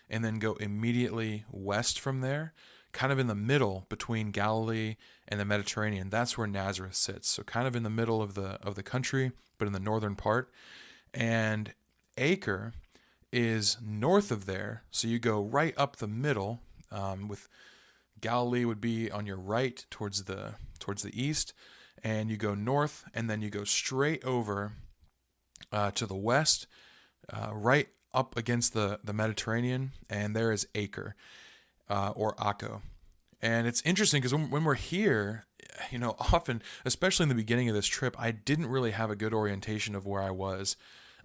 and then go immediately west from there, kind of in the middle between Galilee and the Mediterranean, that's where Nazareth sits. So kind of in the middle of the country, but in the northern part. And Acre is north of there, so you go right up the middle, with Galilee would be on your right towards the east, and you go north, and then you go straight over to the west, right up against the Mediterranean, and there is Acre, or Akko. And it's interesting because when we're here, often, especially in the beginning of this trip, I didn't really have a good orientation of where I was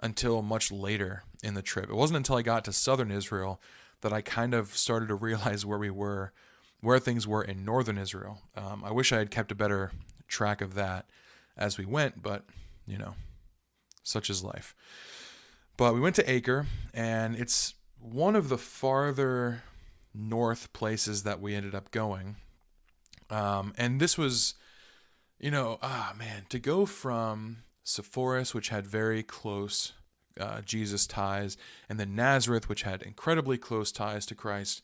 until much later in the trip. It wasn't until I got to southern Israel that I kind of started to realize where things were in northern Israel. I wish I had kept a better track of that as we went, but, such is life. But we went to Acre, and it's one of the farther north places that we ended up going. And this was, to go from Sepphoris, which had very close Jesus ties, and then Nazareth, which had incredibly close ties to Christ.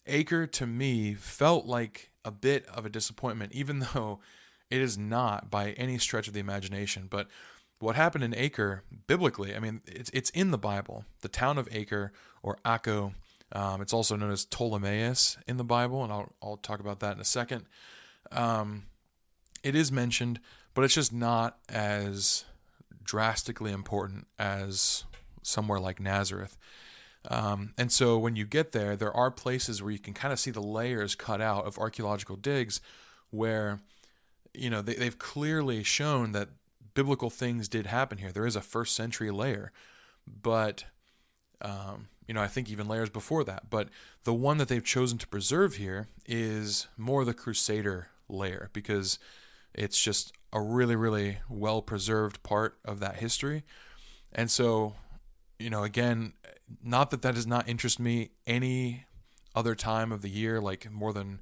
Acre, to me, felt like a bit of a disappointment, even though it is not by any stretch of the imagination. But what happened in Acre, biblically, it's in the Bible. The town of Acre, or Akko, it's also known as Ptolemais in the Bible, and I'll talk about that in a second. It is mentioned, but it's just not as drastically important as somewhere like Nazareth. And so when you get there are places where you can kind of see the layers cut out of archaeological digs where, they've clearly shown that biblical things did happen here. There is a first century layer, but, I think even layers before that. But the one that they've chosen to preserve here is more the Crusader layer, because it's just a really, really well-preserved part of that history. And so, again, not that does not interest me any other time of the year, like more than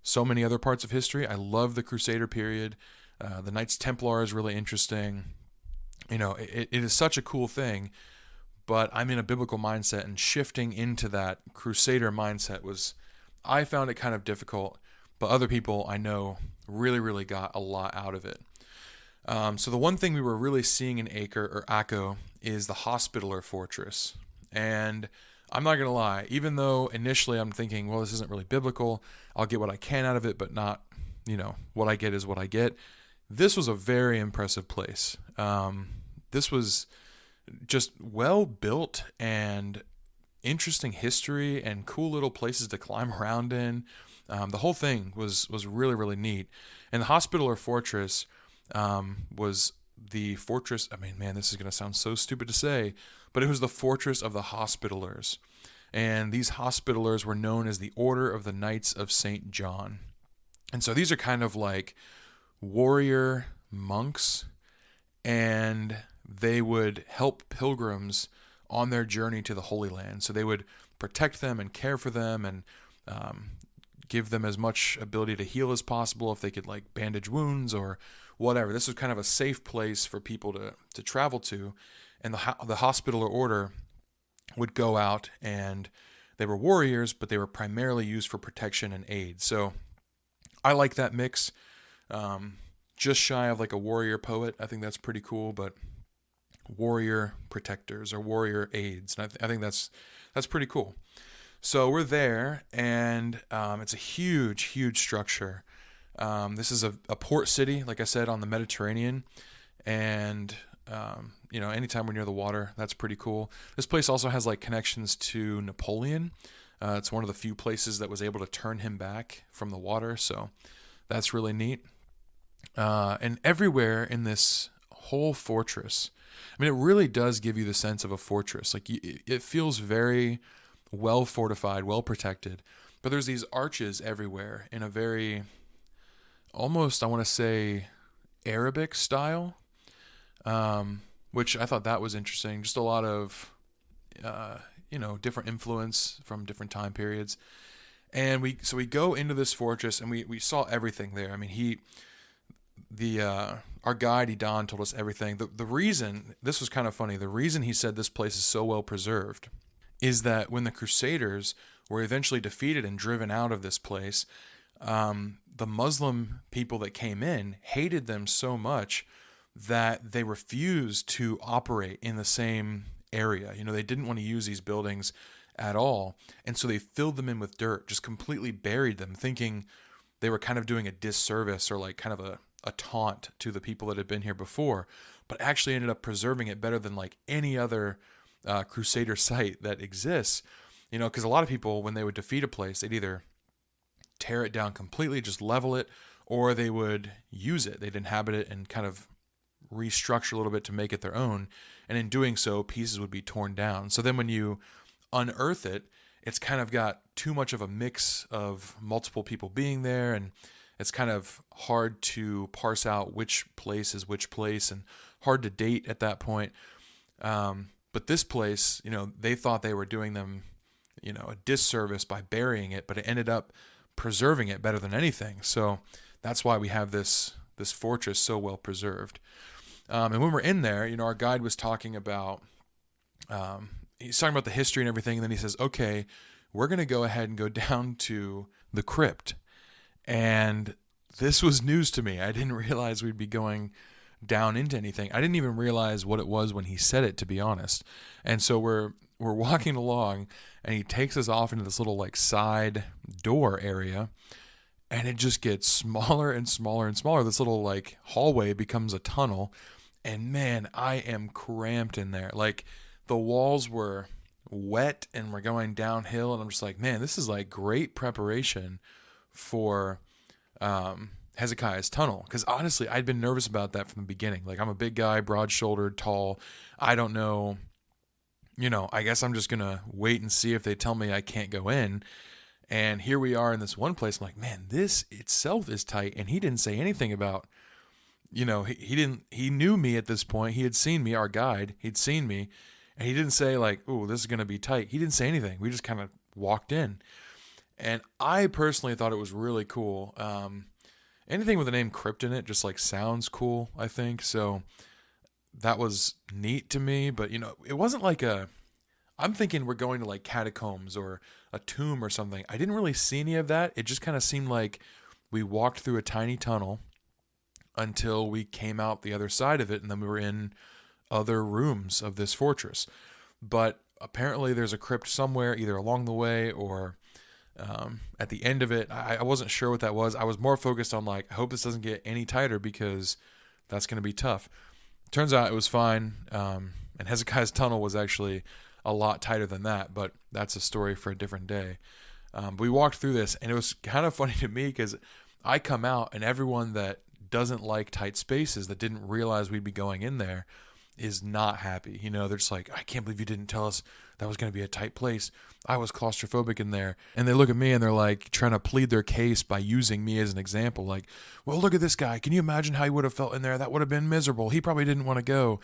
so many other parts of history. I love the Crusader period. The Knights Templar is really interesting. It is such a cool thing, but I'm in a biblical mindset, and shifting into that crusader mindset I found it kind of difficult, but other people I know really, really got a lot out of it. So the one thing we were really seeing in Acre or Akko is the Hospitaller Fortress. And I'm not going to lie, even though initially I'm thinking, well, this isn't really biblical, I'll get what I can out of it, but not, what I get is what I get. This was a very impressive place. This was just well built and interesting history and cool little places to climb around in. The whole thing was really, really neat. And the Hospitaller Fortress was the fortress. I mean, man, this is going to sound so stupid to say, but it was the fortress of the Hospitallers. And these Hospitallers were known as the Order of the Knights of St. John. And so these are kind of like warrior monks, and they would help pilgrims on their journey to the Holy Land. So they would protect them and care for them, and give them as much ability to heal as possible if they could, like, bandage wounds or whatever. This was kind of a safe place for people to travel to. And the Hospitaller Order would go out, and they were warriors, but they were primarily used for protection and aid. So I like that mix. Just shy of like a warrior poet. I think that's pretty cool, but warrior protectors or warrior aids. And I think that's pretty cool. So we're there, and it's a huge, huge structure. This is a port city, like I said, on the Mediterranean. And, anytime we're near the water, that's pretty cool. This place also has like connections to Napoleon. It's one of the few places that was able to turn him back from the water. So that's really neat. And everywhere in this whole fortress, I mean, it really does give you the sense of a fortress. Like, it feels very well fortified, well protected. But there's these arches everywhere in a very, almost, I want to say, Arabic style, which I thought that was interesting. Just a lot of, different influence from different time periods. And we go into this fortress, and we saw everything there. I mean, our guide Idan told us everything. The reason, this was kind of funny, the reason he said this place is so well preserved is that when the Crusaders were eventually defeated and driven out of this place, the Muslim people that came in hated them so much that they refused to operate in the same area. They didn't want to use these buildings at all. And so they filled them in with dirt, just completely buried them, thinking they were kind of doing a disservice or like kind of a taunt to the people that had been here before, but actually ended up preserving it better than like any other Crusader site that exists. Because a lot of people, when they would defeat a place, they'd either tear it down completely, just level it, or they would use it. They'd inhabit it and kind of restructure a little bit to make it their own. And in doing so, pieces would be torn down. So then when you unearth it, it's kind of got too much of a mix of multiple people being there, and it's kind of hard to parse out which place is which place, and hard to date at that point. But this place, they thought they were doing them, a disservice by burying it, but it ended up preserving it better than anything. So that's why we have this fortress so well preserved. And when we're in there, our guide was talking about, he's talking about the history and everything. And then he says, okay, we're going to go ahead and go down to the crypt. And this was news to me. I didn't realize we'd be going down into anything. I didn't even realize what it was when he said it, to be honest. And so we're walking along, and he takes us off into this little like side door area, and it just gets smaller and smaller and smaller. This little like hallway becomes a tunnel, and man, I am cramped in there. Like, the walls were wet and we're going downhill, and I'm just like, man, this is like great preparation for Hezekiah's tunnel. Because honestly, I'd been nervous about that from the beginning. Like, I'm a big guy, broad-shouldered, tall. I don't know, I guess I'm just gonna wait and see if they tell me I can't go in. And here we are in this one place. I'm like, man, this itself is tight. And he didn't say anything about, he knew me at this point. He had seen me, our guide, he'd seen me, and he didn't say like, oh, this is gonna be tight. He didn't say anything. We just kind of walked in. And I personally thought it was really cool. Anything with the name crypt in it just like sounds cool, I think. So that was neat to me, but it wasn't like I'm thinking we're going to like catacombs or a tomb or something. I didn't really see any of that. It just kind of seemed like we walked through a tiny tunnel until we came out the other side of it, and then we were in other rooms of this fortress. But apparently there's a crypt somewhere, either along the way or at the end of it. I wasn't sure what that was. I was more focused on like, I hope this doesn't get any tighter because that's going to be tough. Turns out it was fine. And Hezekiah's tunnel was actually a lot tighter than that, but that's a story for a different day. But we walked through this, and it was kind of funny to me because I come out, and everyone that doesn't like tight spaces, that didn't realize we'd be going in there, is not happy. They're just like, I can't believe you didn't tell us that was going to be a tight place. I was claustrophobic in there. And they look at me and they're like trying to plead their case by using me as an example. Like, well, look at this guy. Can you imagine how he would have felt in there? That would have been miserable. He probably didn't want to go.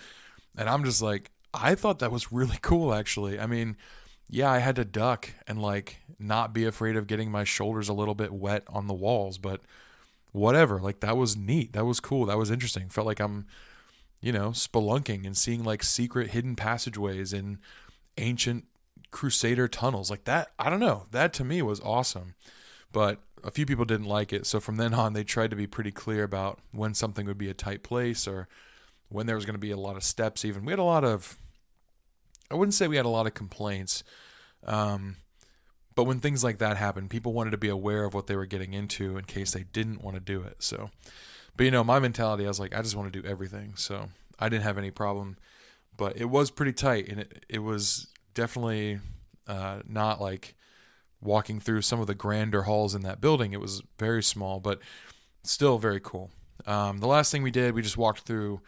And I'm just like, I thought that was really cool, actually. I mean, yeah, I had to duck and like not be afraid of getting my shoulders a little bit wet on the walls, but whatever. Like, that was neat. That was cool. That was interesting. Felt like I'm spelunking and seeing like secret hidden passageways in ancient crusader tunnels like that. I don't know. That to me was awesome, but a few people didn't like it. So from then on, they tried to be pretty clear about when something would be a tight place or when there was going to be a lot of steps. Even we had a lot of, I wouldn't say we had a lot of complaints, but when things like that happened, people wanted to be aware of what they were getting into in case they didn't want to do it. So, but my mentality, I was like, I just want to do everything. So I didn't have any problem, but it was pretty tight, and it was definitely not like walking through some of the grander halls in that building. It was very small, but still very cool. The last thing we did, we just walked through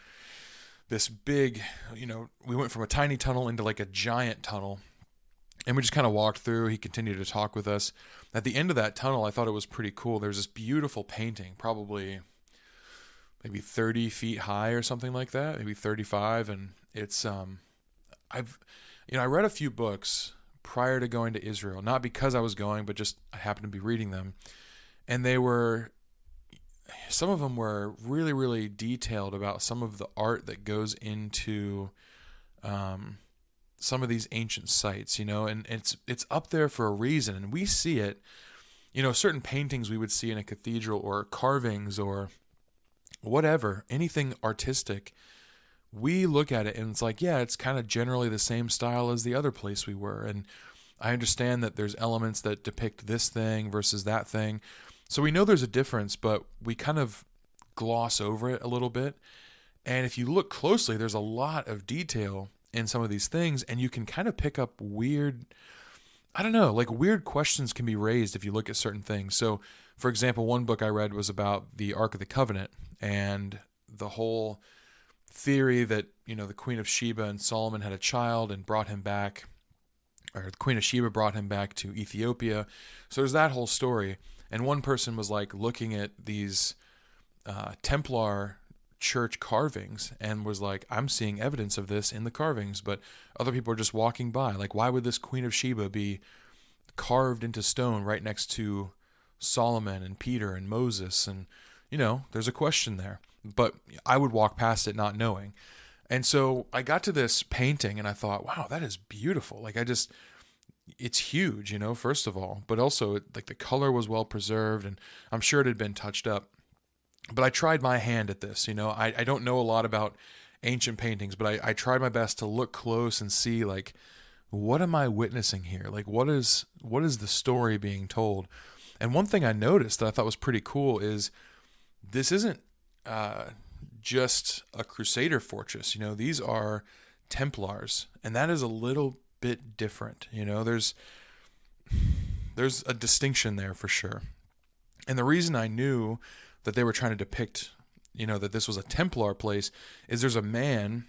this big, we went from a tiny tunnel into like a giant tunnel, and we just kind of walked through. He continued to talk with us. At the end of that tunnel, I thought it was pretty cool. There's this beautiful painting, probably maybe 30 feet high or something like that, maybe 35. And it's, I read a few books prior to going to Israel, not because I was going, but just I happened to be reading them. And some of them were really, really detailed about some of the art that goes into some of these ancient sites, and it's up there for a reason. And we see it, certain paintings we would see in a cathedral or carvings or whatever, anything artistic. We look at it and it's like, yeah, it's kind of generally the same style as the other place we were. And I understand that there's elements that depict this thing versus that thing. So we know there's a difference, but we kind of gloss over it a little bit. And if you look closely, there's a lot of detail in some of these things, and you can kind of pick up weird questions can be raised if you look at certain things. So, for example, one book I read was about the Ark of the Covenant and the whole theory that, the Queen of Sheba and Solomon had a child and brought him back, or the Queen of Sheba brought him back to Ethiopia. So there's that whole story. And one person was like looking at these Templar church carvings and was like, I'm seeing evidence of this in the carvings, but other people are just walking by. Like, why would this Queen of Sheba be carved into stone right next to Solomon and Peter and Moses? And, there's a question there. But I would walk past it not knowing. And so I got to this painting and I thought, wow, that is beautiful. Like, it's huge, first of all, but also like the color was well preserved, and I'm sure it had been touched up. But I tried my hand at this, I don't know a lot about ancient paintings, but I tried my best to look close and see, like, what am I witnessing here? Like, what is the story being told? And one thing I noticed that I thought was pretty cool is this isn't just a Crusader fortress. These are Templars, and that is a little bit different. There's a distinction there for sure. And the reason I knew that they were trying to depict, that this was a Templar place is there's a man,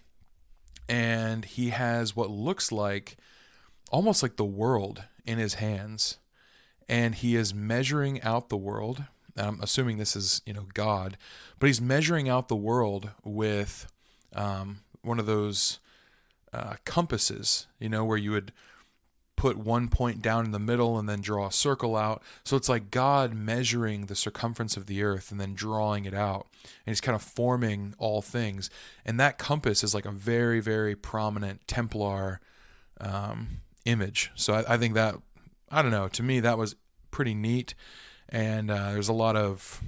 and he has what looks like almost like the world in his hands, and he is measuring out the world. I'm assuming this is, God, but he's measuring out the world with one of those compasses, where you would put one point down in the middle and then draw a circle out. So it's like God measuring the circumference of the earth and then drawing it out. And he's kind of forming all things. And that compass is like a very, very prominent Templar image. So I think that, I don't know, to me that was pretty neat. And there's a lot of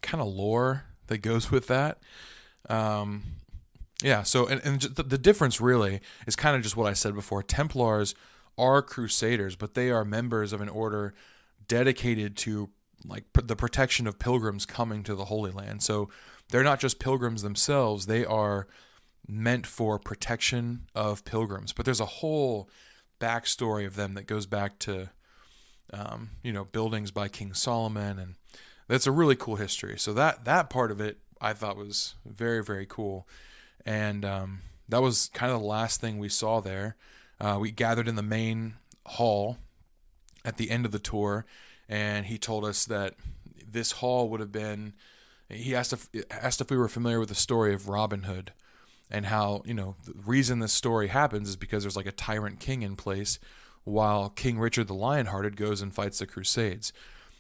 kind of lore that goes with that. Yeah, so and the difference really is kind of just what I said before. Templars are crusaders, but they are members of an order dedicated to like the protection of pilgrims coming to the Holy Land. So they're not just pilgrims themselves, they are meant for protection of pilgrims. But there's a whole backstory of them that goes back to buildings by King Solomon, and that's a really cool history. So that part of it I thought was very, very cool. And that was kind of the last thing we saw there. We gathered in the main hall at the end of the tour, and he told us that this hall would have been, he asked if we were familiar with the story of Robin Hood, and how, the reason this story happens is because there's like a tyrant king in place while King Richard the Lionhearted goes and fights the Crusades.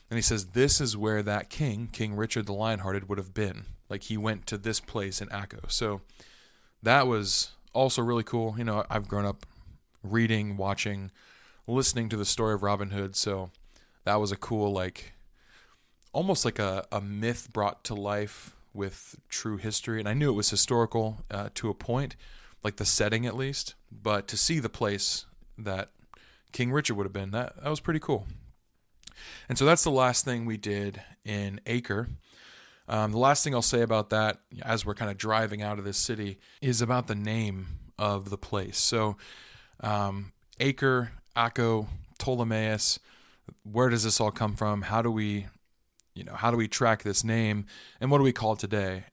And he says this is where that King Richard the Lionhearted would have been. Like he went to this place in Akko. So that was also really cool. I've grown up reading, watching, listening to the story of Robin Hood. So that was a cool, like, almost like a myth brought to life with true history. And I knew it was historical to a point, like the setting at least. But to see the place that King Richard would have been, that was pretty cool. And so that's the last thing we did in Acre. The last thing I'll say about that, as we're kind of driving out of this city, is about the name of the place. So Acre, Akko, Ptolemais, where does this all come from? How do we track this name? And what do we call it today?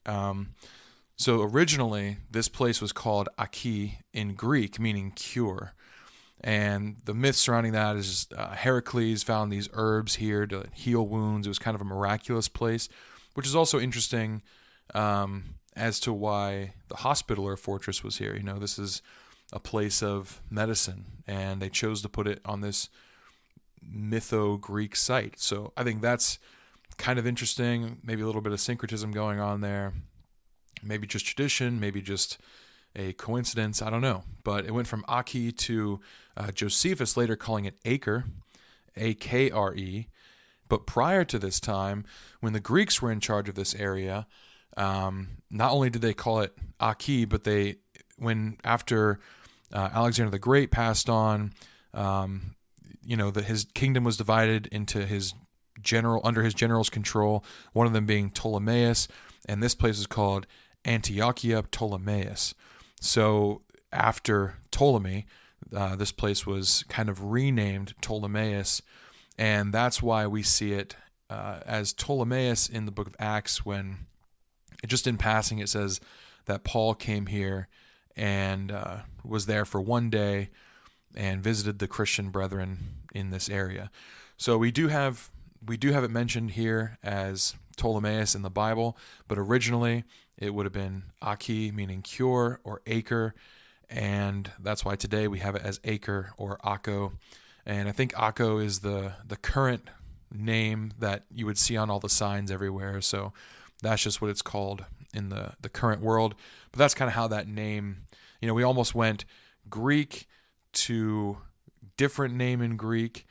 So originally, this place was called Aki in Greek, meaning cure. And the myth surrounding that is Heracles found these herbs here to heal wounds. It was kind of a miraculous place, which is also interesting as to why the hospital or fortress was here. This is a place of medicine, and they chose to put it on this mytho-Greek site. So I think that's kind of interesting, maybe a little bit of syncretism going on there, maybe just tradition, maybe just a coincidence, I don't know. But it went from Aki to Josephus later calling it Acre, A-K-R-E. But prior to this time, when the Greeks were in charge of this area, not only did they call it Aki, but after Alexander the Great passed on, his kingdom was divided into under his general's control, one of them being Ptolemais, and this place is called Antiochia Ptolemais. So after Ptolemy, this place was kind of renamed Ptolemais, and that's why we see it as Ptolemais in the book of Acts, when just in passing it says that Paul came here and was there for one day and visited the Christian brethren in this area. So we do have it mentioned here as Ptolemais in the Bible, but originally it would have been Aki, meaning cure, or Acre, and that's why today we have it as Acre or Akko. And I think Akko is the current name that you would see on all the signs everywhere, so that's just what it's called in the current world. But that's kind of how that name, we almost went Greek to different name in Greek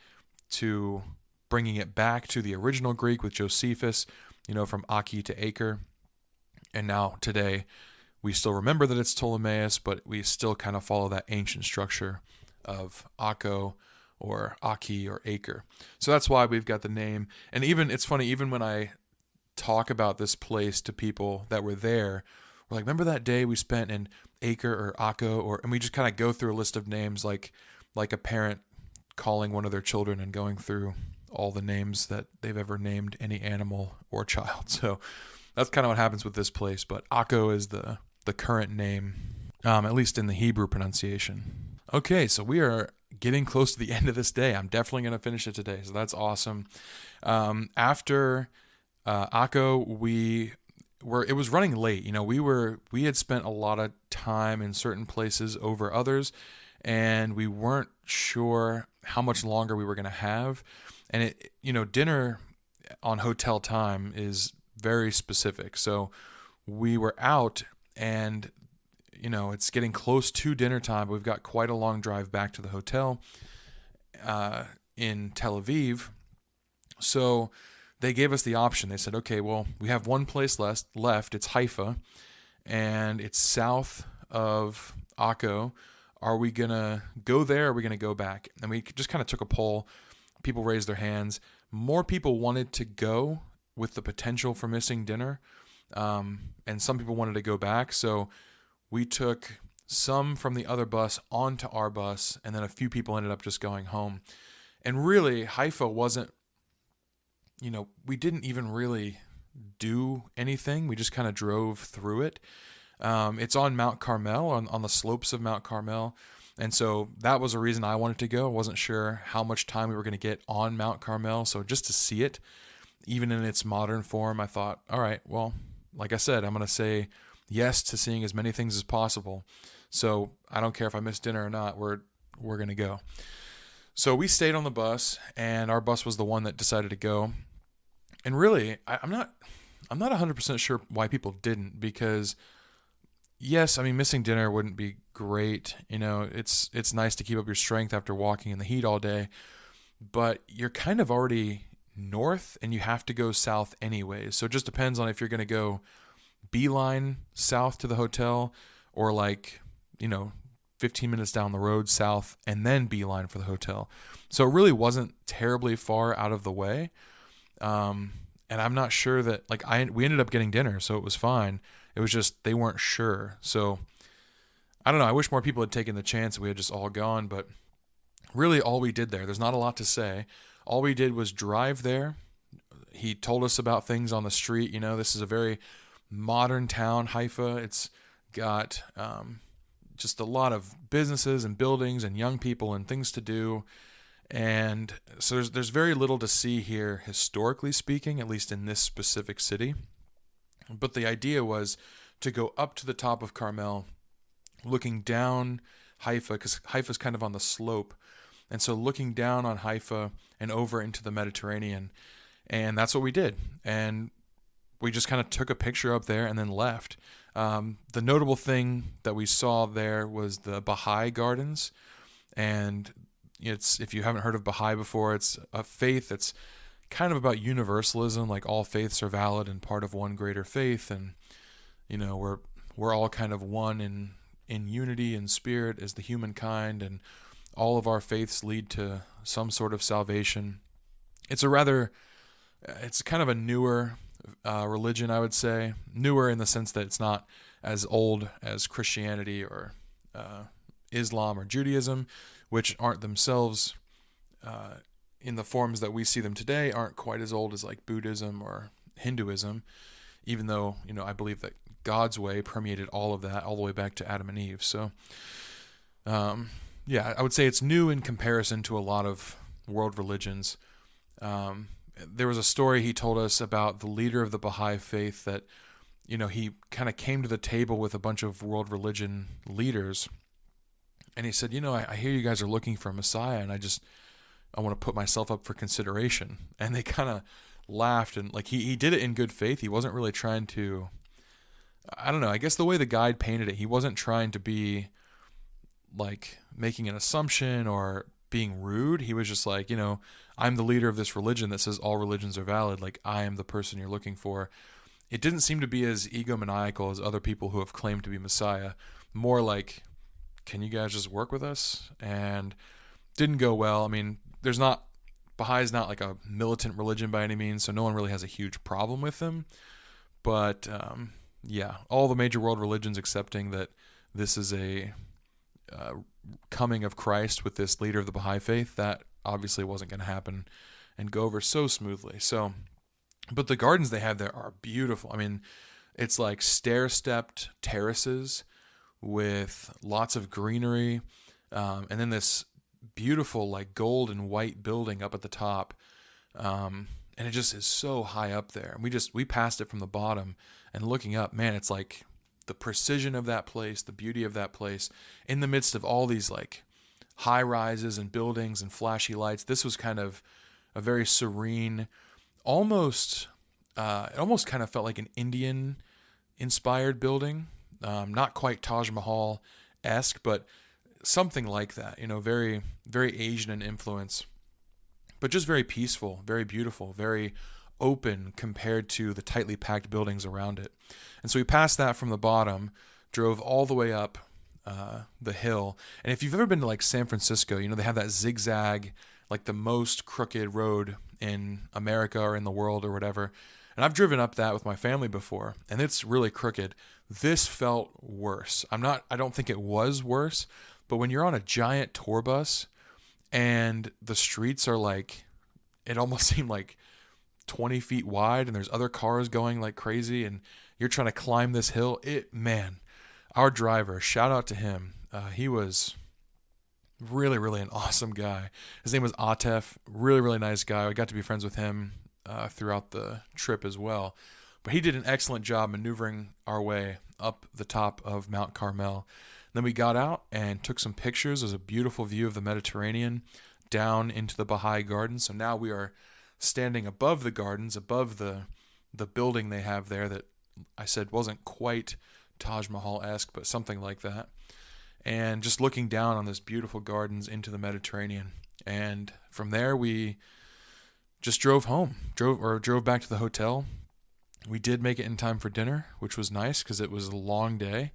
to bringing it back to the original Greek with Josephus, from Aki to Acre. And now today we still remember that it's Ptolemais, but we still kind of follow that ancient structure of Akko or Aki or Acre. So that's why we've got the name. And it's funny, even when I talk about this place to people that were there, we're like, remember that day we spent in Acre or Akko? And we just kind of go through a list of names like a parent calling one of their children and going through all the names that they've ever named any animal or child. So that's kind of what happens with this place. But Akko is the current name, at least in the Hebrew pronunciation. Okay, so we are getting close to the end of this day. I'm definitely going to finish it today, so that's awesome. After Akko, it was running late. We had spent a lot of time in certain places over others, and we weren't sure how much longer we were going to have. And dinner on hotel time is very specific. So we were out, and it's getting close to dinner time, but we've got quite a long drive back to the hotel in Tel Aviv. So they gave us the option. They said, okay, well, we have one place left. It's Haifa, and it's south of Akko. Are we going to go there, or are we going to go back? And we just kind of took a poll. People raised their hands. More people wanted to go with the potential for missing dinner, and some people wanted to go back. So we took some from the other bus onto our bus, and then a few people ended up just going home. And really, Haifa wasn't, we didn't even really do anything. We just kind of drove through it. It's on Mount Carmel, on the slopes of Mount Carmel. And so that was a reason I wanted to go. I wasn't sure how much time we were going to get on Mount Carmel. So just to see it, even in its modern form, I thought, all right, well, like I said, I'm going to say yes to seeing as many things as possible. So I don't care if I miss dinner or not. We're going to go. So we stayed on the bus, and our bus was the one that decided to go. And really, I'm not 100% sure why people didn't, because yes, I mean, missing dinner wouldn't be great. It's nice to keep up your strength after walking in the heat all day, but you're kind of already north and you have to go south anyways. So it just depends on if you're going to go beeline south to the hotel, or 15 minutes down the road south and then beeline for the hotel. So it really wasn't terribly far out of the way. And I'm not sure that we ended up getting dinner, so it was fine. It was just they weren't sure. So I don't know. I wish more people had taken the chance and we had just all gone. But really all we did there's not a lot to say. All we did was drive there. He told us about things on the street. This is a very modern town, Haifa. It's got just a lot of businesses and buildings and young people and things to do. And so there's very little to see here, historically speaking, at least in this specific city. But the idea was to go up to the top of Carmel, looking down Haifa, because Haifa's kind of on the slope. And so looking down on Haifa and over into the Mediterranean. And that's what we did. And we just kind of took a picture up there and then left. The notable thing that we saw there was the Baha'i Gardens. And if you haven't heard of Baha'i before, it's a faith that's kind of about universalism, like all faiths are valid and part of one greater faith, and we're all kind of one in unity and spirit as the humankind, and all of our faiths lead to some sort of salvation. It's kind of a newer religion, I would say. Newer in the sense that it's not as old as Christianity or Islam or Judaism, which aren't themselves in the forms that we see them today, aren't quite as old as like Buddhism or Hinduism, even though, I believe that God's way permeated all of that all the way back to Adam and Eve. So, I would say it's new in comparison to a lot of world religions. There was a story he told us about the leader of the Baha'i faith that, he kind of came to the table with a bunch of world religion leaders, and he said, I hear you guys are looking for a Messiah, and I want to put myself up for consideration. And they kind of laughed, and he did it in good faith. He wasn't really trying to, I don't know, I guess the way the guide painted it, he wasn't trying to be making an assumption or being rude. He was just I'm the leader of this religion that says all religions are valid. I am the person you're looking for. It didn't seem to be as egomaniacal as other people who have claimed to be Messiah. More can you guys just work with us? And didn't go well. I mean, Baha'i is not a militant religion by any means, so no one really has a huge problem with them. But all the major world religions accepting that this is a coming of Christ with this leader of the Baha'i faith, that obviously wasn't going to happen and go over so smoothly. So, but the gardens they have there are beautiful. I mean, it's stair-stepped terraces with lots of greenery, and then this beautiful gold and white building up at the top, and it just is so high up there. And we passed it from the bottom, and looking up, man, it's the precision of that place, the beauty of that place, in the midst of all these high rises and buildings and flashy lights. This was kind of a very serene, almost, it almost kind of felt like an Indian inspired building. Not quite Taj Mahal-esque, but something like that, very, very Asian in influence, but just very peaceful, very beautiful, very open compared to the tightly packed buildings around it. And so we passed that from the bottom, drove all the way up the hill. And if you've ever been to like San Francisco, they have that zigzag, like the most crooked road in America or in the world or whatever. And I've driven up that with my family before, and it's really crooked. This felt worse. I don't think it was worse, but when you're on a giant tour bus and the streets are like, it almost seemed like 20 feet wide, and there's other cars going like crazy, and you're trying to climb this hill. Our driver, shout out to him. He was really, really an awesome guy. His name was Atef, really, really nice guy. I got to be friends with him throughout the trip as well. But he did an excellent job maneuvering our way up the top of Mount Carmel. Then we got out and took some pictures. There's a beautiful view of the Mediterranean down into the Baha'i Gardens. So now we are standing above the gardens, above the building they have there that I said wasn't quite Taj Mahal-esque, but something like that. And just looking down on this beautiful gardens into the Mediterranean. And from there we just drove back to the hotel. We did make it in time for dinner, which was nice because it was a long day.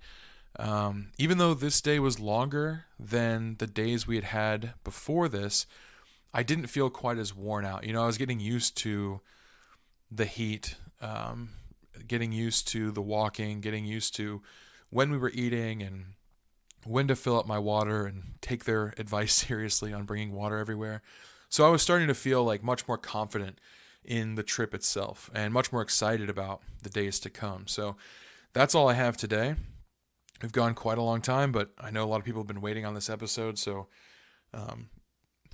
Even though this day was longer than the days we had before this, I didn't feel quite as worn out. I was getting used to the heat, getting used to the walking, getting used to when we were eating and when to fill up my water and take their advice seriously on bringing water everywhere. So I was starting to feel like much more confident in the trip itself and much more excited about the days to come. So that's all I have today. We've gone quite a long time, but I know a lot of people have been waiting on this episode. So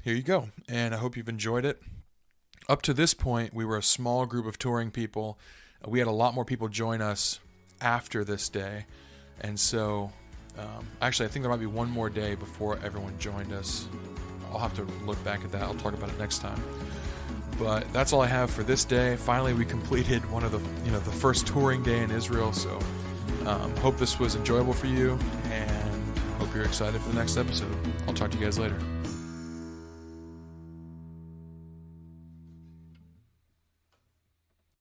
here you go. And I hope you've enjoyed it. Up to this point, we were a small group of touring people. We had a lot more people join us after this day. And so, actually, I think there might be one more day before everyone joined us. I'll have to look back at that. I'll talk about it next time. But that's all I have for this day. Finally, we completed one of the first touring day in Israel. So, hope this was enjoyable for you, and hope you're excited for the next episode. I'll talk to you guys later.